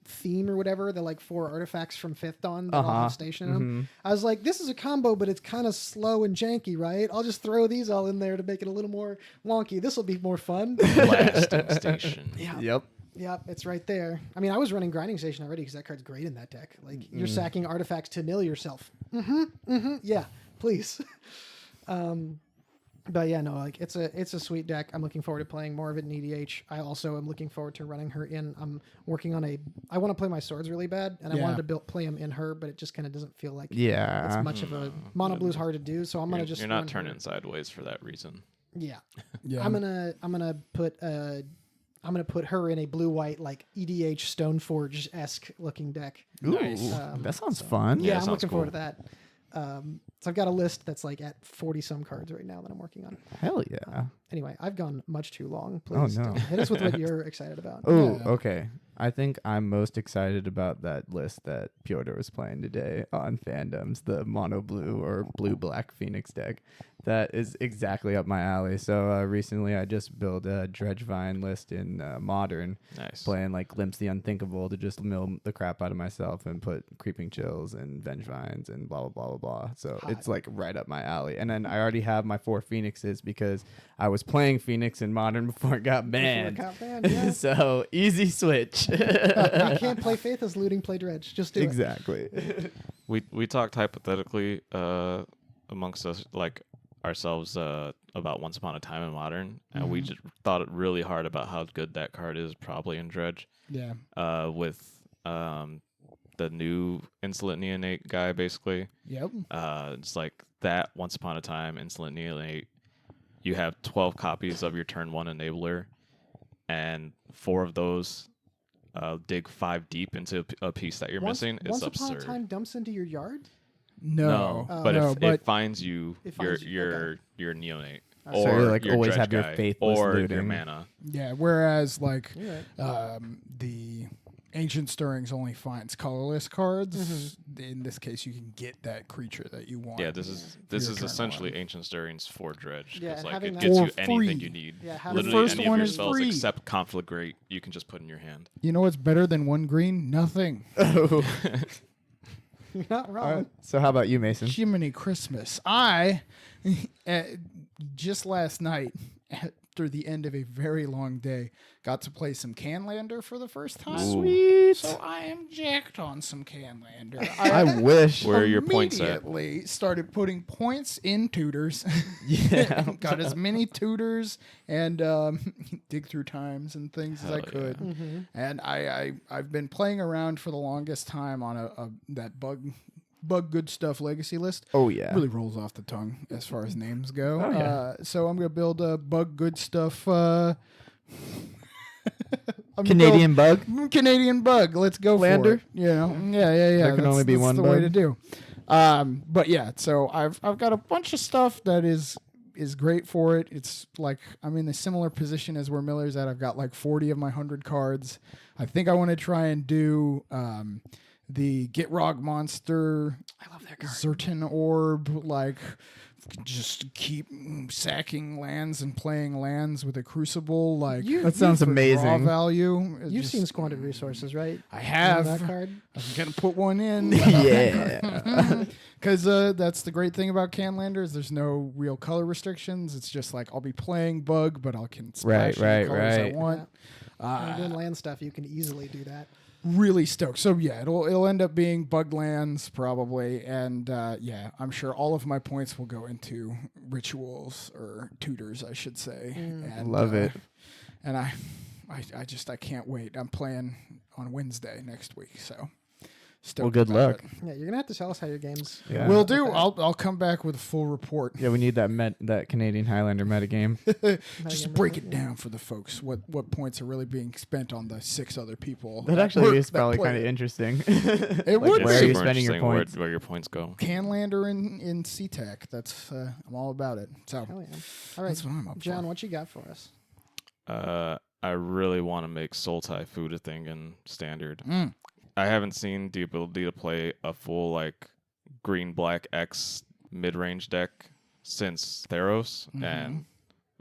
theme or whatever, the like 4 artifacts from 5th Dawn that all have station in them. I was like, this is a combo, but it's kind of slow and janky, right? I'll just throw these all in there to make it a little more wonky. This will be more fun. Blasting Station. Yep. Yep, it's right there. I mean, I was running Grinding Station already because that card's great in that deck. Like, you're sacking artifacts to mill yourself. Yeah, please. But yeah, no, like it's a sweet deck. I'm looking forward to playing more of it in EDH. I also am looking forward to running her in. I'm working on I want to play my swords really bad, and I wanted to play them in her, but it just kind of doesn't feel like it's much of a mono blue is hard to do. So I'm gonna You're not turning sideways for that reason. Yeah. I'm gonna put her in a blue white like EDH Stoneforge esque looking deck. Ooh, that sounds fun. Yeah, I'm looking forward to that. So I've got a list that's like at 40 some cards right now that I'm working on. Hell yeah. Anyway, I've gone much too long. Please no. hit us with what you're excited about. Oh, Yeah. okay. I think I'm most excited about that list that Piotr was playing today on Fandoms, the mono blue or blue black Phoenix deck. That is exactly up my alley. So recently I just built a Dredgevine list in Modern, Nice. playing like Glimpse the Unthinkable to just mill the crap out of myself and put Creeping Chills and Vengevines and blah, blah, blah, blah, blah. So Hot. it's like right up my alley. And then I already have my 4 Phoenixes because I was playing Phoenix in Modern before it got banned. Yeah. So easy switch. You can't play Faith as looting, play Dredge. Just do it. Exactly. We talked hypothetically amongst us, like ourselves, about Once Upon a Time in Modern, and we just thought it really hard about how good that card is, probably in Dredge. Yeah. With the new Insolent Neonate guy, basically. Yep. It's like that Once Upon a Time Insolent Neonate. You have 12 copies of your turn 1 enabler, and 4 of those dig 5 deep into a piece that you're missing. It's Once absurd. Upon a Time dumps into your yard? No. But no, if but it finds you, It finds you, your neonate, So you, or like, your always dredge have your guy, faithless or your looting. mana. yeah. Whereas like You're right. the Ancient Stirrings only finds colorless cards. Mm-hmm. In this case, you can get that creature that you want. Yeah, this is turn essentially one. Ancient Stirrings for Dredge. Yeah, 'cause, and like having it that- gets you For anything free. you need. Yeah, having Literally first any of one your is spells free. except Conflagrate, you can just put in your hand. You know what's better than 1 green? Nothing. You're not wrong. So how about you, Mason? Jiminy Christmas. I just last night, after the end of a very long day, got to play some Canlander for the first time. Sweet. So I am jacked on some Canlander. I wish. Where are your points at? Immediately started putting points in tutors. Yeah. Got as many tutors and dig through times and things as I Hell could. Mm-hmm. And I've been playing around for the longest time on that bug good stuff legacy list. Oh yeah. Really rolls off the tongue as far as names go. Oh, yeah. So I'm gonna build a bug good stuff. I'm gonna Canadian bug. build Canadian bug. Let's go Lander? for it. You know, yeah. There can only be that's one the way bug. to do. But yeah, so I've got a bunch of stuff that is great for it. It's like I'm in a similar position as where Miller's at. I've got like 40 of my 100 cards. I think I want to try and do the Gitrog monster. I love that card. Certain orb, like just keep sacking lands and playing lands with a crucible. Like That sounds for draw amazing. value. It You've just- seen Squandered Resources, right? I You have. know that card? I'm gonna put one in. Yeah. Because that's the great thing about Canlander is there's no real color restrictions. It's just like I'll be playing bug, but I can splash any Right, colors I right. want. When you're doing land stuff, you can easily do that. Really stoked. So yeah, it'll end up being bug lands probably, and yeah, I'm sure all of my points will go into rituals or tutors, I should say. And, Love it. And I can't wait. I'm playing on Wednesday next week, so. Stoked Well, good about luck. it. Yeah, you're gonna have to tell us how your games. Yeah. Will do. Okay. I'll come back with a full report. Yeah, we need that Canadian Highlander metagame. Just to break it down for the folks, what points are really being spent on the 6 other people. That actually is that probably play kind of it. interesting. It would where are be. you spending your interesting points? Where your points go. Canlander in CTEC. That's I'm all about it. So Hell yeah. All right, that's what I'm up John, for. what you got for us? I really want to make Soul Typhoon a thing in Standard. Mm. I haven't seen the ability to play a full like green black X mid range deck since Theros, and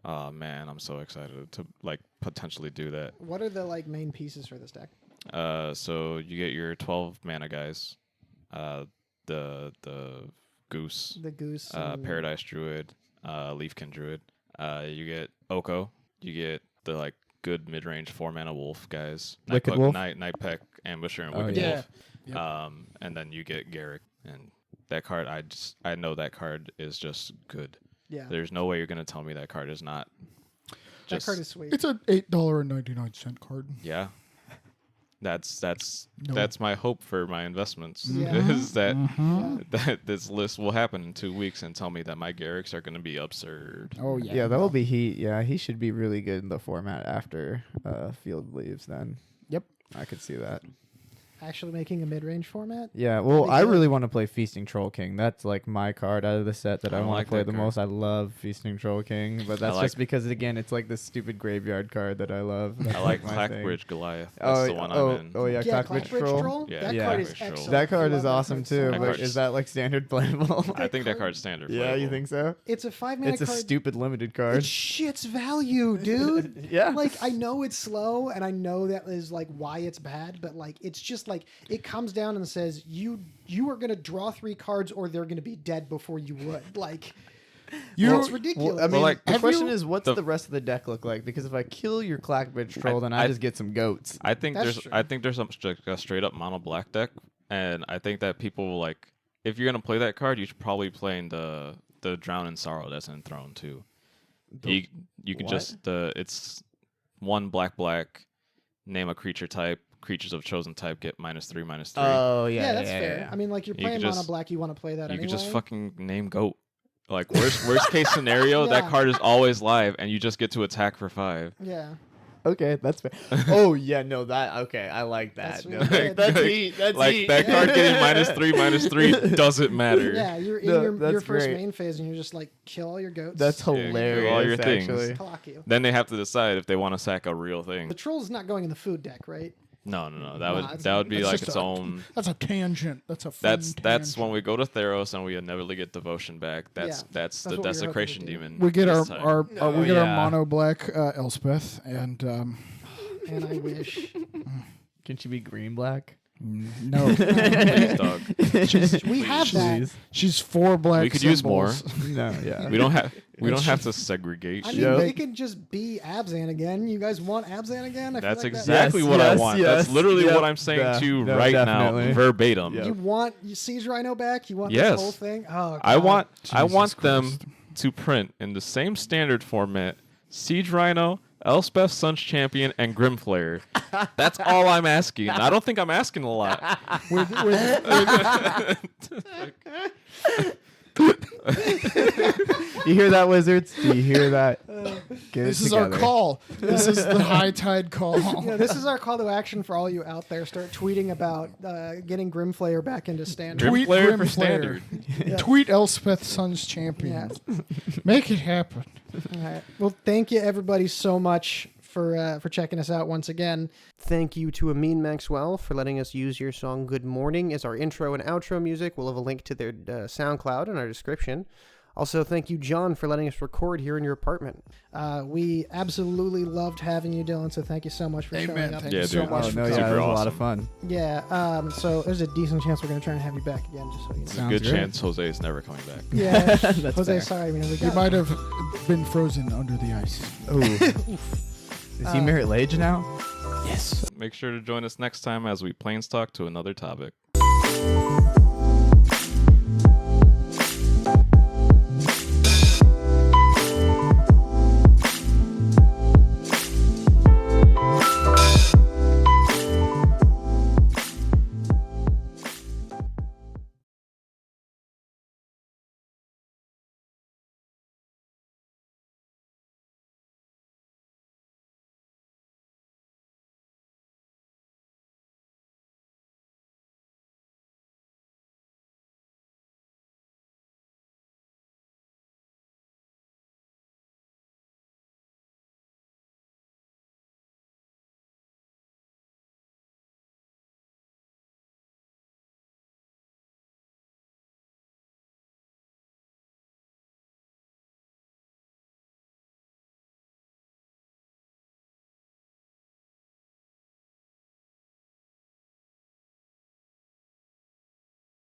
oh man, I'm so excited to like potentially do that. What are the like main pieces for this deck? So you get your 12 mana guys, the goose, The goose. and- Paradise Druid, Leafkin Druid. You get Oko. You get the like good mid range 4 mana wolf guys. Wicked Wolf? Nightpeck, Ambusher, and Oh, Wicked yeah. Wolf. Yep. And then you get Garrick, and that card I know that card is just good. yeah, There's no way you're gonna tell me that card is not. that Just, card is sweet. It's an $8.99 card. yeah. That's No. that's my hope for my investments Yeah. is that Yeah. that this list will happen in 2 weeks and tell me that my Garricks are gonna be absurd. Oh yeah. Yeah, that will be heat. Yeah, he should be really good in the format after Field leaves. Then. Yep. I could see that. actually making a mid-range format. Yeah, well, Big I deal. really want to play Feasting Troll King. That's like my card out of the set that I want like to play that the card. most. I love Feasting Troll King, but that's like- just because again, it's like this stupid graveyard card that I love. That's I like my thing. Clackbridge Goliath. That's the one I'm in. Oh yeah, Clackbridge Troll. Yeah, That Yeah. card is Clackbridge Troll. excellent. That card I is love awesome card so too. much. But is that like standard playable? I think that card- card's standard. Yeah, you playable. think so? It's a 5-mana It's a card. stupid limited It card. shits value, dude. Yeah. Like, I know it's slow, and I know that is like why it's bad, but like it's just like it comes down and says you are gonna draw 3 cards or they're gonna be dead before you would. Like, it's ridiculous. I mean, like, the have question you- is, what's the- the rest of the deck look like? Because if I kill your Clackbridge Troll, then I just get some goats. I think That's there's true. I think there's a straight up mono black deck, and I think that people like if you're gonna play that card, you should probably play in the Drown in Sorrow that's enthroned too. You can what? just it's 1 black, name a creature type. Creatures of chosen type get -3/-3. Oh yeah, yeah, that's fair. I mean, like you're You playing could mono just- black, you want to play that You anyway. could just fucking name goat. Like worst case scenario, Yeah. that card is always live, and you just get to attack for 5. Yeah. Okay, that's fair. Oh yeah, no, that okay. I like that. That's No, really good. that's Like- heat. That's Like heat. that card getting -3/-3 doesn't matter. Yeah, you're in No, your that's first great. main phase, and you're just like kill all your goats. That's kill hilarious. all your things. Actually. Clock you. Then they have to decide if they want to sack a real thing. The troll's not going in the food deck, right? No. That Nah, would it's- that would be That's like just its a- own. That's a tangent. That's a That's tangent. when we go to Theros and we inevitably get devotion back. That's Yeah, that's that's the what we were hoping to desecration do. demon. we get this time. our Oh, we get our yeah. mono black Elspeth and And I wish. Can she be green black? no, Please, dog. We have that. Please. she's 4 black. We could use more. symbols. No, yeah. We don't have to segregate. I shit. mean, Yep. they can just be Abzan again. You guys want Abzan again? I feel That's like exactly Yes, what I yes, want. yes, That's literally yep, what I'm saying yeah, to you no, right definitely. now, verbatim. Yep. You want Siege Rhino back? You want Yes. this whole thing? Oh, I God. want Jesus them Christ. to print in the same standard format Siege Rhino, Elspeth Sun's Champion, and Grimflayer. That's all I'm asking. I don't think I'm asking a lot. You hear that, wizards? Do you hear that? Get This it is our together. call. This is the high tide call. Yeah, this is our call to action for all you out there. Start tweeting about getting Grimflayer back into standard. Tweet Grimflayer for Grimflayer. standard. Tweet Elspeth Sun's champion. Make it happen. All right. Well, thank you everybody so much for checking us out once again. Thank you to Amine Maxwell for letting us use your song "Good Morning" as our intro and outro music. We'll have a link to their SoundCloud in our description. Also, thank you, John, for letting us record here in your apartment. We absolutely loved having you, Dylan. So thank you so much for showing Amen. up. Thank Yeah, you so dude. much Oh, for no, coming. yeah, it Super was a lot of awesome. fun. Yeah. So there's a decent chance we're gonna try and have you back again, just so you know. Sounds Good great. chance Jose is never coming back. Yeah, That's Jose, fair. sorry, man. We You got might have been frozen under the ice. Ooh. Is he Merit Lage now? Make sure to join us next time as we planestalk to another topic.